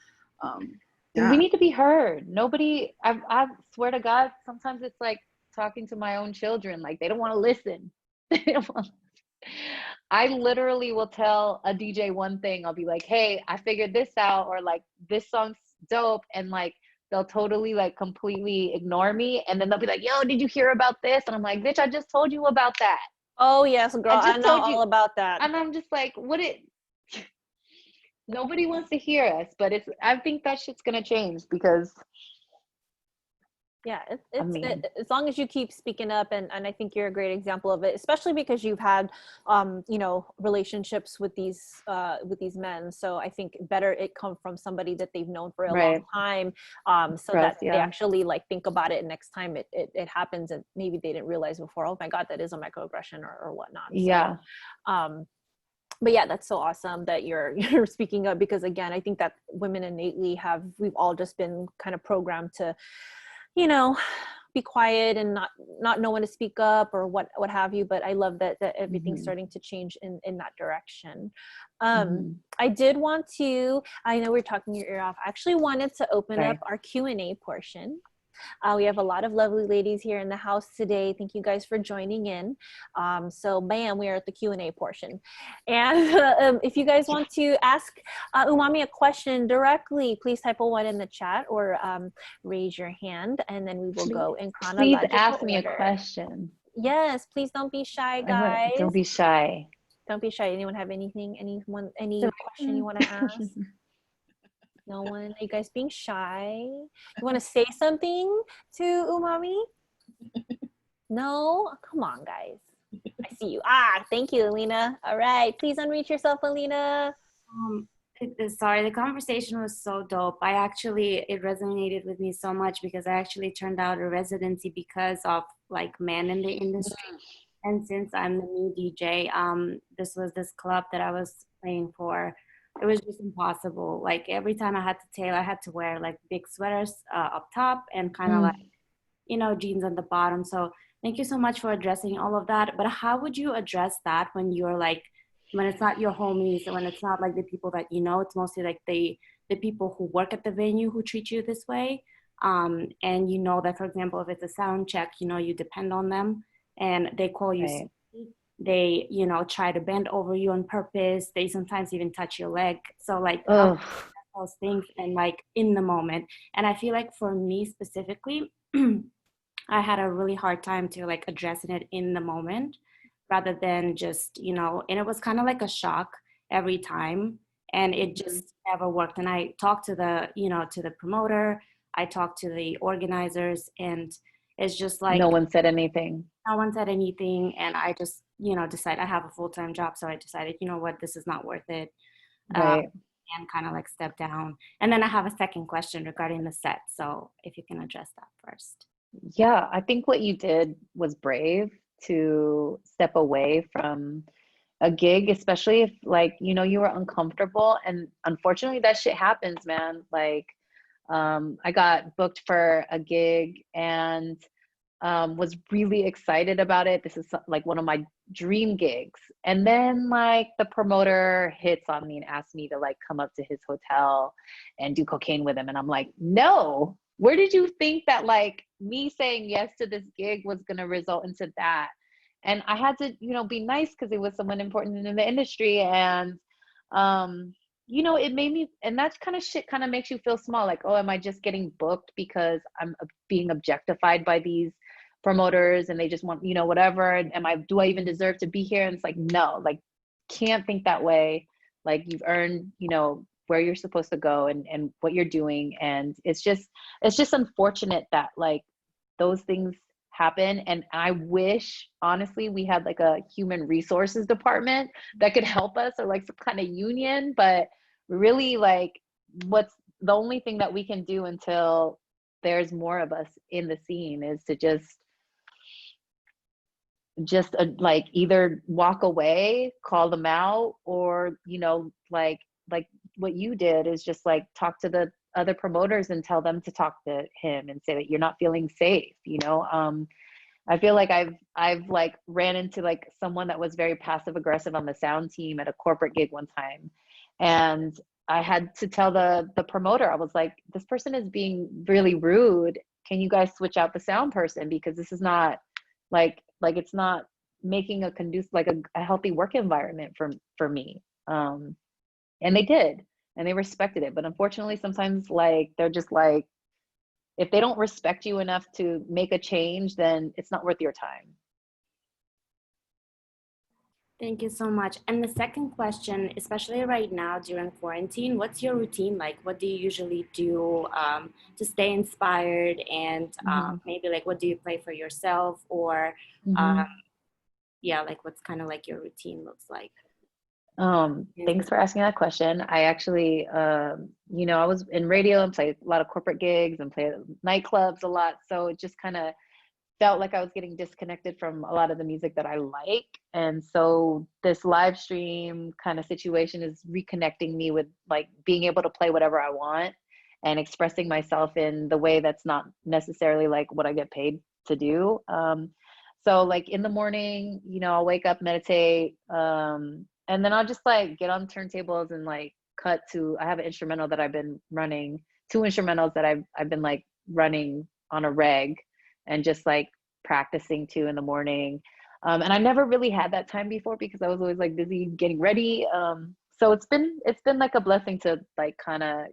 yeah. We need to be heard. Nobody, I swear to God, sometimes it's like talking to my own children, like they don't want to listen. They don't want to. I literally will tell a DJ one thing. I'll be like, hey, I figured this out, or like, this song's dope, and like they'll totally like completely ignore me, and then they'll be like, yo, did you hear about this? And I'm like, bitch, I just told you about that. oh yes, girl, I know all about that. And I'm just like, nobody wants to hear us, but I think that shit's gonna change, because yeah, as long as you keep speaking up, and I think you're a great example of it, especially because you've had you know, relationships with these men. So I think better it come from somebody that they've known for a long time, so that they actually like think about it next time it happens, and maybe they didn't realize before, oh my God, that is a microaggression or whatnot. Yeah. So, but yeah, that's so awesome that you're speaking up, because again, I think that women innately we've all just been kind of programmed to, you know, be quiet and not know when to speak up or what have you. But I love that everything's starting to change in that direction. I did want to, I know we're talking your ear off, I actually wanted to open up our Q&A portion. We have a lot of lovely ladies here in the house today. Thank you guys for joining in. So bam, we are at the Q&A portion. And if you guys want to ask Umami a question directly, please type a 1 in the chat, or raise your hand, and then we will go in chronological Please ask me order. a question. Yes, please don't be shy, guys. Don't be shy. Don't be shy. Anyone have any question you want to ask? No one? Are you guys being shy? You want to say something to Umami? No? Come on, guys. I see you. Thank you, Alina. All right. Please unmute yourself, Alina. Sorry, the conversation was so dope. It resonated with me so much, because I actually turned out a residency because of like men in the industry. And since I'm the new DJ, this club that I was playing for, it was just impossible. Like every time I had to tailor, I had to wear like big sweaters up top, and kind of like, you know, jeans at the bottom. So thank you so much for addressing all of that. But how would you address that when you're like, when it's not your homies, and when it's not like the people that you know, it's mostly like the people who work at the venue who treat you this way? And you know that, for example, if it's a sound check, you know, you depend on them, and they call you. They, you know, try to bend over you on purpose. They sometimes even touch your leg. So like, how those things and like in the moment. And I feel like for me specifically, I had a really hard time to like addressing it in the moment rather than just, you know, and it was kind of like a shock every time and it just never worked. And I talked to the, you know, to the promoter, I talked to the organizers, and it's just like No one said anything. no one said anything. And I just, you know, decided I have a full-time job. So I decided, you know what, this is not worth it. Right. And kind of like step down. And then I have a second question regarding the set. So if you can address that first. Yeah, I think what you did was brave to step away from a gig, especially if like, you know, you were uncomfortable. And unfortunately that shit happens, man. Like, I got booked for a gig and was really excited about it. This is like one of my dream gigs. And then like the promoter hits on me and asks me to like come up to his hotel and do cocaine with him. And I'm like, no, where did you think that like me saying yes to this gig was going to result into that? And I had to, you know, be nice because it was someone important in the industry. And, you know, it made me, and that kind of shit kind of makes you feel small. Like, oh, am I just getting booked because I'm being objectified by these promoters and they just want, you know, whatever. And do I even deserve to be here? And it's like, no, like, can't think that way. Like you've earned, you know, where you're supposed to go and what you're doing. And it's just unfortunate that like those things happen. And I wish honestly we had like a human resources department that could help us, or like some kind of union. But really, like, what's the only thing that we can do until there's more of us in the scene is to just like either walk away, call them out, or, you know, like what you did is just like talk to the other promoters and tell them to talk to him and say that you're not feeling safe, you know. I feel like I've like ran into like someone that was very passive aggressive on the sound team at a corporate gig one time, and I had to tell the promoter, I was like, this person is being really rude. Can you guys switch out the sound person, because this is not like it's not making a conducive, like a healthy work environment for me. And they did, and they respected it. But unfortunately, sometimes like they're just like, if they don't respect you enough to make a change, then it's not worth your time. Thank you so much. And the second question, especially right now during quarantine, what's your routine like? What do you usually do to stay inspired? And maybe like, what do you play for yourself? Or yeah, like what's kind of like your routine looks like? Thanks for asking that question. I actually, you know, I was in radio and played a lot of corporate gigs and played nightclubs a lot. So it just kind of felt like I was getting disconnected from a lot of the music that I like. And so this live stream kind of situation is reconnecting me with like being able to play whatever I want and expressing myself in the way that's not necessarily like what I get paid to do. So like in the morning, you know, I'll wake up, meditate, and then I'll just like get on turntables and like cut to, I have an instrumental that I've been running, two instrumentals that I've been like running on a reg and just like practicing to in the morning. And I never really had that time before because I was always like busy getting ready. So it's been like a blessing to like kind of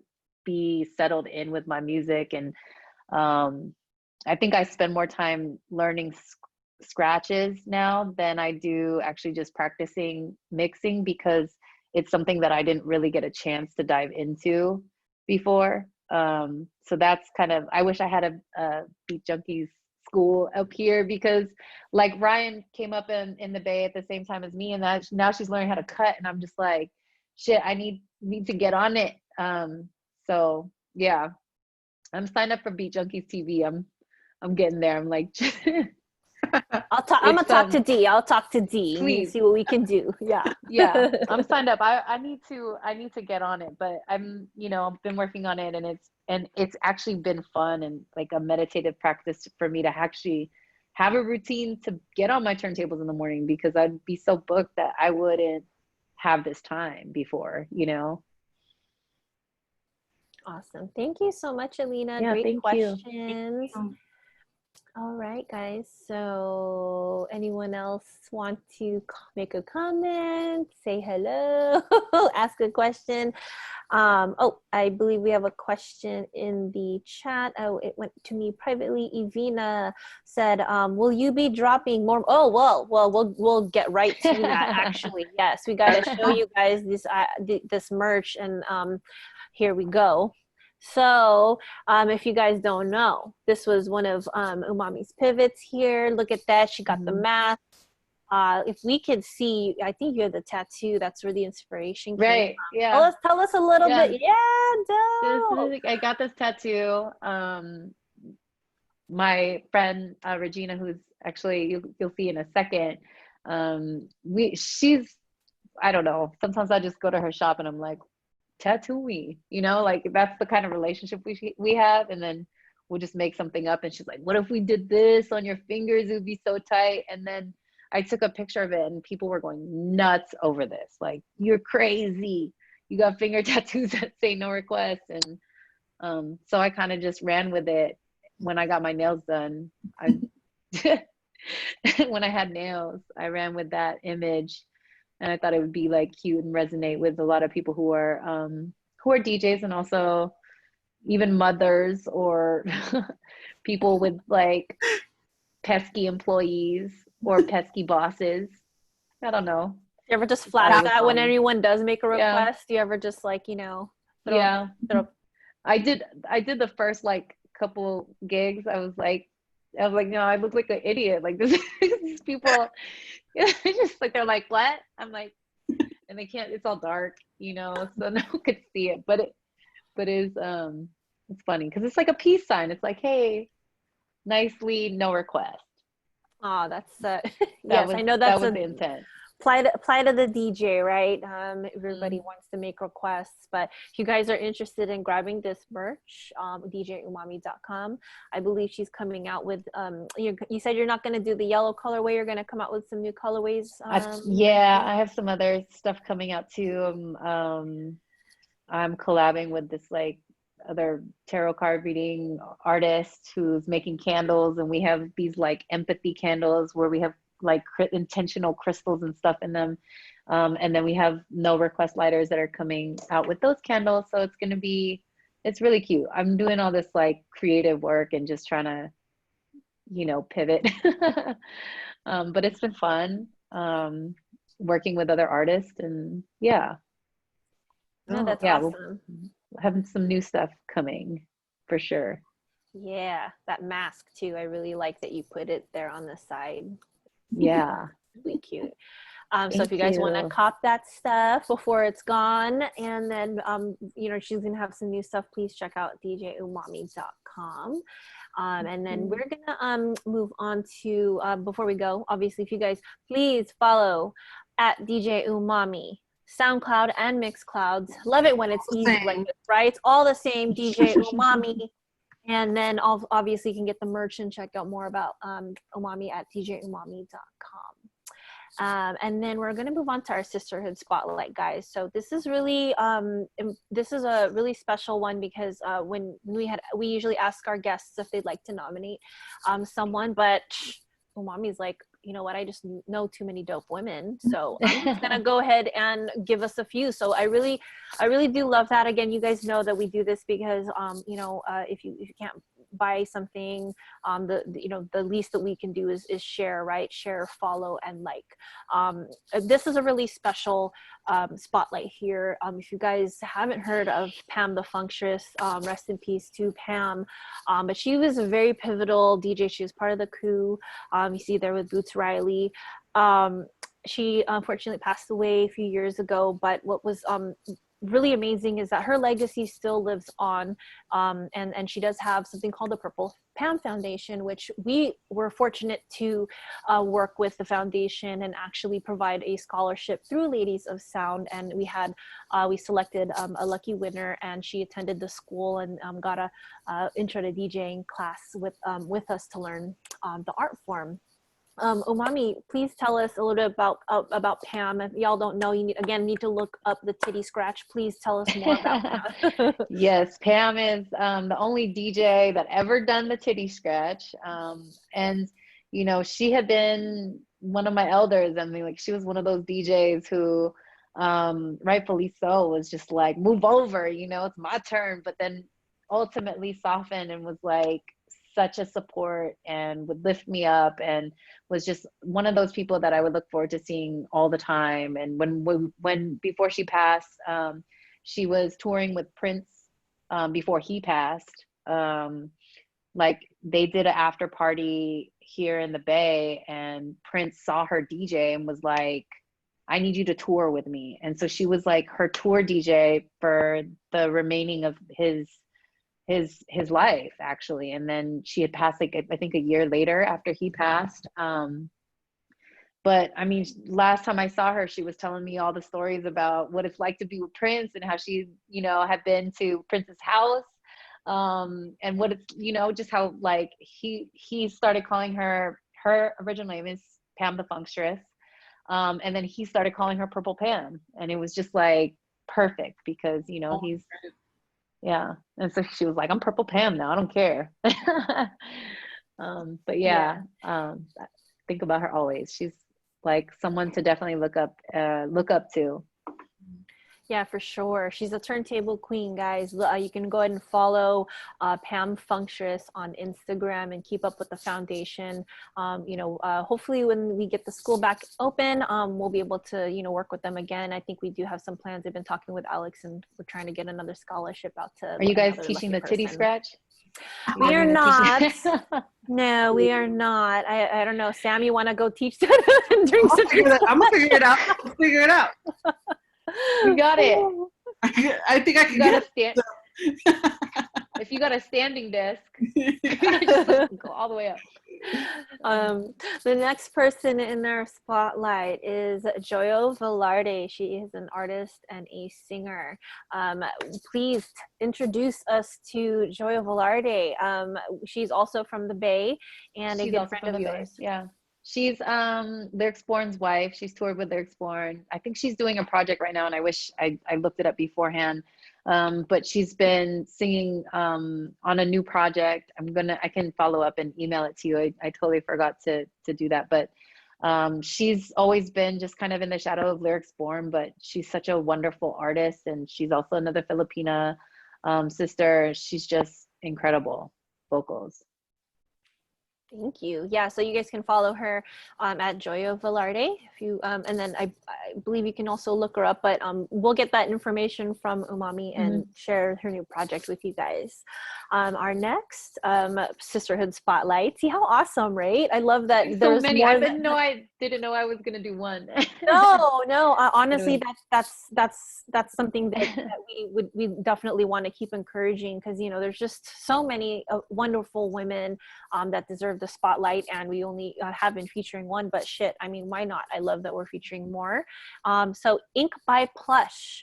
be settled in with my music. And I think I spend more time learning scratches now than I do actually just practicing mixing, because it's something that I didn't really get a chance to dive into before. So that's kind of, I wish I had a Beat Junkies school up here, because like Ryan came up in the Bay at the same time as me, and that now she's learning how to cut, and I'm just like, shit, I need to get on it. So yeah, I'm signed up for Beat Junkies TV. I'm getting there. I'm like I'm gonna talk to D. I'll talk to D please. and see what we can do. Yeah. Yeah, I'm signed up. I need to get on it, but I'm, you know, I've been working on it, and it's actually been fun and like a meditative practice for me to actually have a routine to get on my turntables in the morning, because I'd be so booked that I wouldn't have this time before, you know. Awesome. Thank you so much, Alina. Yeah, Great thank you. questions. All right, guys. So anyone else want to make a comment, say hello, ask a question? Oh, I believe we have a question in the chat. Oh, it went to me privately. Evina said, "Will you be dropping more?" Oh, well, we'll get right to that. Actually, yes, we got to show you guys this merch, and here we go. So, if you guys don't know, this was one of Umami's pivots here. Look at that. She got the mask. If we could see, I think you have the tattoo. That's where the inspiration came Right. from. Yeah. Tell us a little Yeah. bit. Yeah, dope. I got this tattoo. My friend Regina, who's actually you'll see in a second. She's I don't know. Sometimes I just go to her shop and I'm like, tattoo me, like that's the kind of relationship we have. And then we'll just make something up. And she's like, what if we did this on your fingers? It would be so tight. And then I took a picture of it and people were going nuts over this. Like, you're crazy. You got finger tattoos that say no request. And so I kind of just ran with it. When I got my nails done, when I had nails, I ran with that image, and I thought it would be like cute and resonate with a lot of people who are DJs, and also even mothers or people with like pesky employees or pesky bosses. I don't know. You ever just flash that when anyone does make a request? Yeah. You ever just like, throw I did the first like couple gigs. I was like, no, I look like an idiot. Like these people, just like, they're like, what? I'm like, and they can't, it's all dark, so no one could see it. But it is, it's funny because it's like a peace sign. It's like, hey, nicely, no request. Oh, that's yes, I know that's the intent. Apply to the DJ, right? Everybody wants to make requests, but if you guys are interested in grabbing this merch, djumami.com. I believe she's coming out with, you said you're not going to do the yellow colorway. You're going to come out with some new colorways. I have some other stuff coming out too. I'm collabing with this like other tarot card reading artist who's making candles, and we have these like empathy candles where we have like intentional crystals and stuff in them, and then we have no request lighters that are coming out with those candles. So it's really cute. I'm doing all this like creative work and just trying to pivot. But it's been fun working with other artists, and no, that's awesome. We'll have some new stuff coming for sure. Yeah, that mask too, I really like that you put it there on the side. Yeah. Really cute. So if you guys want to cop that stuff before it's gone, and then she's gonna have some new stuff, please check out djumami.com. And then we're gonna move on to before we go, obviously, if you guys please follow at DJ Umami, SoundCloud and Mixclouds. Love it when it's easy like this, right? It's all the same, DJ Umami. And then obviously you can get the merch and check out more about Umami at djumami.com. And then we're going to move on to our sisterhood spotlight, guys. So this is really this is a really special one because when we usually ask our guests if they'd like to nominate someone, but Umami's like, you know what, I just know too many dope women, so I'm just gonna go ahead and give us a few. So I really do love that. Again, you guys know that we do this because if you can't buy something, the least that we can do is share, right? Share, follow, and like. This is a really special spotlight here. If you guys haven't heard of Pam the Funktress, rest in peace to Pam, but she was a very pivotal DJ. She was part of the coup. You see there with Boots Riley. She unfortunately passed away a few years ago, but what was really amazing is that her legacy still lives on, and she does have something called the Purple Pam Foundation, which we were fortunate to work with the foundation and actually provide a scholarship through Ladies of Sound. And we selected a lucky winner, and she attended the school and got a intro to DJing class with us to learn the art form. Umami, please tell us a little bit about Pam. If y'all don't know, you need to look up the titty scratch. Please tell us more about Pam. Yes, Pam is the only DJ that ever done the titty scratch. And she had been one of my elders. I mean, like, she was one of those DJs who rightfully so, was just like, move over, it's my turn. But then ultimately softened and was like such a support and would lift me up, and was just one of those people that I would look forward to seeing all the time. And when before she passed, she was touring with Prince before he passed. Like they did an after party here in the Bay, and Prince saw her DJ and was like, I need you to tour with me. And so she was like her tour DJ for the remaining of his life, actually. And then she had passed, like, I think a year later after he passed. But I mean, last time I saw her, she was telling me all the stories about what it's like to be with Prince, and how she, had been to Prince's house. And what it's, just how like he started calling her original name is Pam the Funkstress. And then he started calling her Purple Pam, and it was just like perfect because, he's, yeah. And so she was like, I'm Purple Pam now, I don't care. But yeah, think about her always. She's like someone to definitely look up to. Yeah, for sure. She's a turntable queen, guys. You can go ahead and follow Pam Funkstress on Instagram and keep up with the foundation. Hopefully when we get the school back open, we'll be able to, work with them again. I think we do have some plans. I've been talking with Alex, and we're trying to get another scholarship out to. Are you guys teaching the titty scratch? We are not. No, we are not. I don't know. Sam, you want to go teach that? I'm gonna figure it out. I'll figure it out. You got it. I think I can get it. If you got a standing desk, just go all the way up. The next person in our spotlight is Joyo Velarde. She is an artist and a singer. Please introduce us to Joyo Velarde. She's also from the Bay and a good friend of yours. Yeah. She's Lyrics Born's wife. She's toured with Lyrics Born. I think she's doing a project right now, and I wish I looked it up beforehand. But she's been singing on a new project. I can follow up and email it to you. I totally forgot to do that. But she's always been just kind of in the shadow of Lyrics Born, but she's such a wonderful artist, and she's also another Filipina sister. She's just incredible vocals. Thank you. Yeah, so you guys can follow her at Joyo Velarde. If you and then I believe you can also look her up, but we'll get that information from Umami and share her new project with you guys. Our next sisterhood spotlight. See how awesome, right? I love that there's so many. I didn't know I was gonna do one. No. Honestly, that's something that we definitely want to keep encouraging, because there's just so many wonderful women that deserve the spotlight, and we only have been featuring one, but shit, I mean, why not? I love that we're featuring more. So Ink by Plush,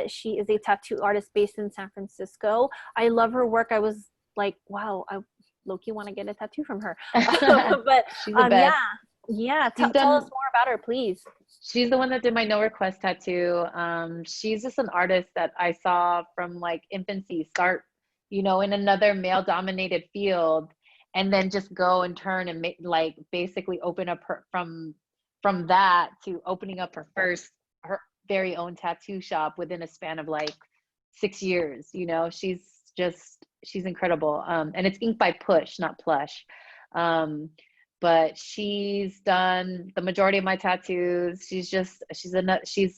she is a tattoo artist based in San Francisco. I love her work. I was like, wow, I low-key want to get a tattoo from her. But she's the best. Tell us more about her, please. She's the one that did my no request tattoo. She's just an artist that I saw from like infancy start, in another male dominated field, and then just go and turn and make, like, basically open up her from that to opening up her very own tattoo shop within a span of like 6 years. She's incredible. And it's Ink by Push, not Plush. But she's done the majority of my tattoos. She's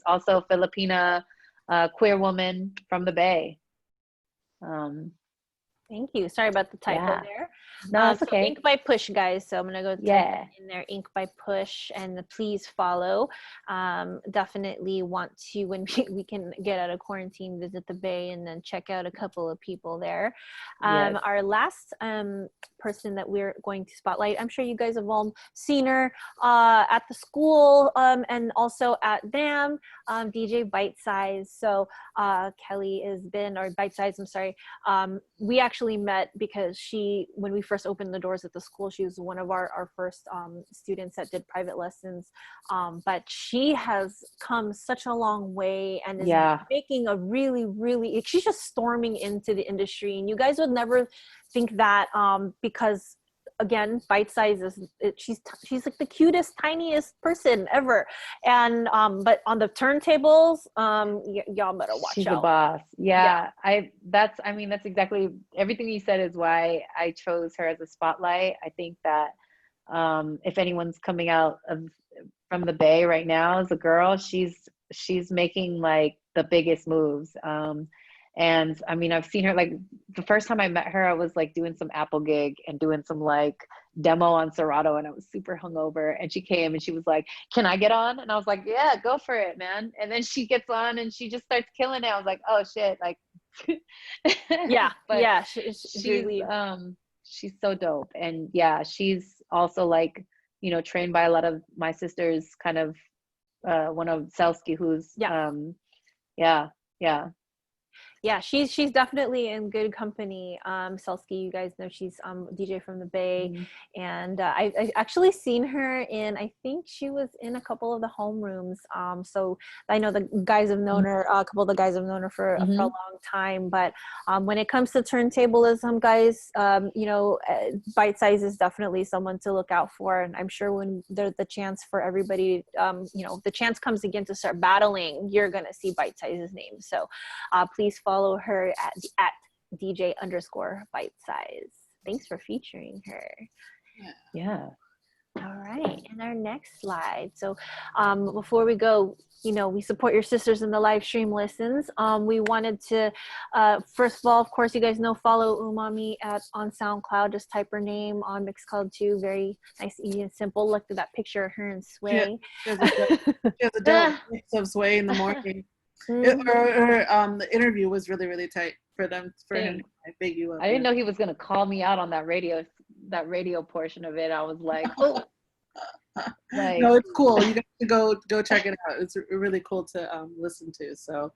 also a Filipina queer woman from the Bay. Thank you. Sorry about the typo there. No, it's okay. So Ink by Push, guys. So I'm going to go type in there, Ink by Push, and please follow. Definitely want to, when we can get out of quarantine, visit the Bay and then check out a couple of people there. Yes. Our last person that we're going to spotlight, I'm sure you guys have all seen her at the school and also at DAM, DJ Bite Size. So Kelly has been, or Bite Size, I'm sorry. We actually met because when we first opened the doors at the school, she was one of our first students that did private lessons. But she has come such a long way and is making a really, really, she's just storming into the industry. And you guys would never think that because again, Bite Size she's like the cutest, tiniest person ever. And but on the turntables, y'all better watch She's out. a boss. Yeah. That's exactly everything you said is why I chose her as a spotlight. I think that if anyone's coming out from the Bay right now as a girl, she's making like the biggest moves. And I mean, I've seen her, like the first time I met her, I was like doing some Apple gig and doing some like demo on Serato, and I was super hungover, and she came and she was like, "Can I get on?" And I was like, "Yeah, go for it, man." And then she gets on and she just starts killing it. I was like, "Oh shit." Like, Yeah. but Yeah. she's Really, she's so dope. And yeah, she's also like, trained by a lot of my sisters, kind of one of Selsky, who's yeah. yeah, yeah. Yeah, she's definitely in good company. Selsky, you guys know she's DJ from the Bay, Mhm. and I actually seen her in. I think she was in a couple of the homerooms. So I know the guys have known her. A couple of the guys have known her for a long time. But when it comes to turntablism, guys, Bite Size is definitely someone to look out for. And I'm sure when there's the chance for everybody, the chance comes again to start battling, you're gonna see Bite Size's name. So please follow her at DJ_Bite Size. Thanks for featuring her. Yeah. All right, and our next slide. So before we go, we support your sisters in the live stream listens. We wanted to, first of all, of course, you guys know, follow Umami on SoundCloud. Just type her name on Mixcloud too. Very nice, easy, and simple. Look at that picture of her and Sway. She has a dope mix of Sway in the morning. The interview was really, really tight for him. I big you up. I didn't know he was gonna call me out on that radio portion of it. I was like, oh, like, no, it's cool. You guys should go check it out. It's really cool to listen to. So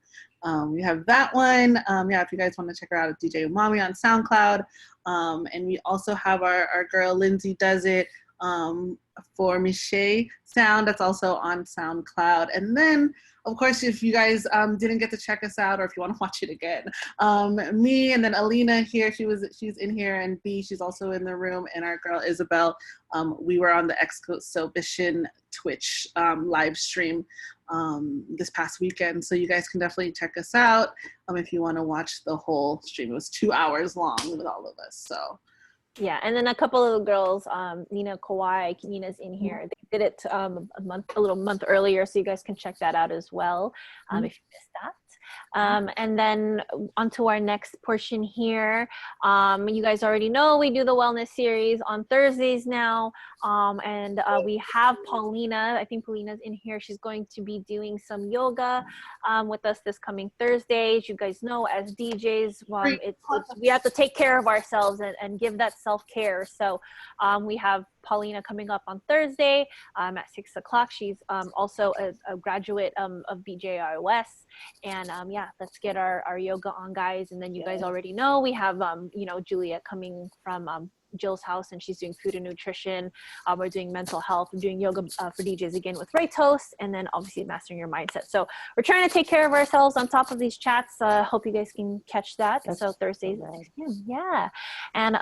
we have that one. If you guys want to check her out, it's DJ Umami on SoundCloud. And we also have our girl Lindsay Does It for Miche Sound. That's also on SoundCloud. And then, of course, if you guys didn't get to check us out, or if you want to watch it again, me and then Alina here, she's in here, and B, she's also in the room, and our girl Isabel, we were on the Exhibition Twitch live stream this past weekend, so you guys can definitely check us out if you want to watch the whole stream. It was 2 hours long with all of us, so. Yeah, and then a couple of the girls, Nina Kawai, Nina's in here. They did it a little month earlier, so you guys can check that out as well if you missed that. And then onto our next portion here. You guys already know we do the wellness series on Thursdays now. And we have Paulina. I think Paulina's in here. She's going to be doing some yoga with us this coming Thursday. As you guys know, as DJs, we have to take care of ourselves and give that self-care. So we have Paulina coming up on Thursday at 6 o'clock. She's also a graduate of BJROS. And let's get our yoga on, guys. And then you guys already know we have, Julia coming from Jill's house, and she's doing food and nutrition. We're doing mental health. We're doing yoga for DJs again with Ray Toast, and then obviously mastering your mindset. So we're trying to take care of ourselves on top of these chats. Hope you guys can catch that. So Thursdays, yeah. And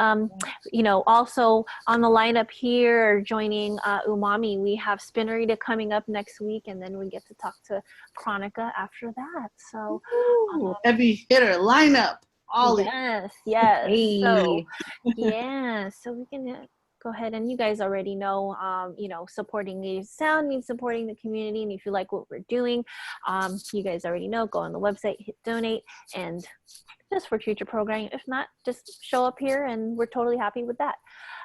also on the lineup here, joining Umami, we have Spinnerita coming up next week, and then we get to talk to Chronica after that. So heavy hitter lineup. Yes. hey. So we can go ahead, and you guys already know, supporting Native Sound means supporting the community. And if you like what we're doing, you guys already know, go on the website, hit donate, and just for future programming. If not, just show up here, and we're totally happy with that.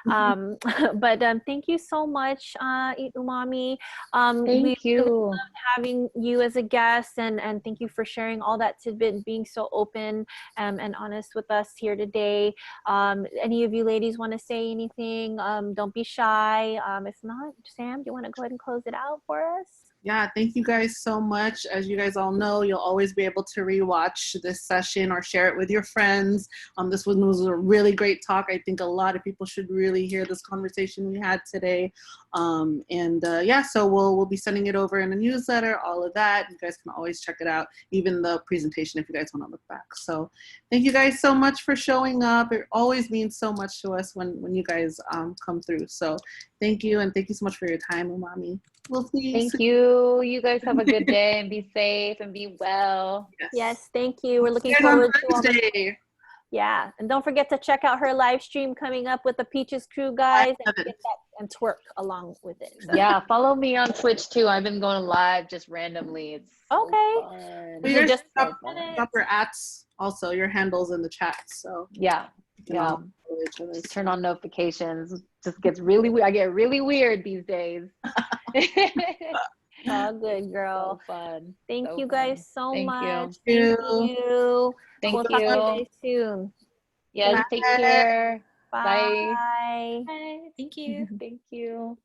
But thank you so much, Umami. Thank you. Really loved having you as a guest, and thank you for sharing all that tidbit and being so open and honest with us here today. Any of you ladies want to say anything? Don't be shy. If not, Sam, do you want to go ahead and close it out for us? Yeah, thank you guys so much. As you guys all know, you'll always be able to rewatch this session or share it with your friends. This one was a really great talk. I think a lot of people should really hear this conversation we had today. Yeah, so we'll be sending it over in a newsletter, all of that. You guys can always check it out, even the presentation if you guys want to look back. So thank you guys so much for showing up. It always means so much to us when you guys come through. So thank you, and thank you so much for your time, Umami. We'll see you Thank soon. you. You guys have a good day and be safe and be well. Yes, thank you. We're looking See you guys on forward to all the Thursday. Yeah, and don't forget to check out her live stream coming up with the Peaches Crew guys and get that and twerk along with it. So. Yeah, follow me on Twitch too. I've been going live just randomly. It's so Okay. fun. Well, Is it you just guys so fun. drop your ats also, your handles in the chat. So Yeah, you can yeah. all follow each other. Turn on notifications. Just gets really weird. I get really weird these days. All good, girl. So fun. Thank So you fun. guys so Thank much. you. Thank you. Thank We'll talk to you you. guys soon. Yes, take care. Bye. Bye. Bye. Thank you. Thank you.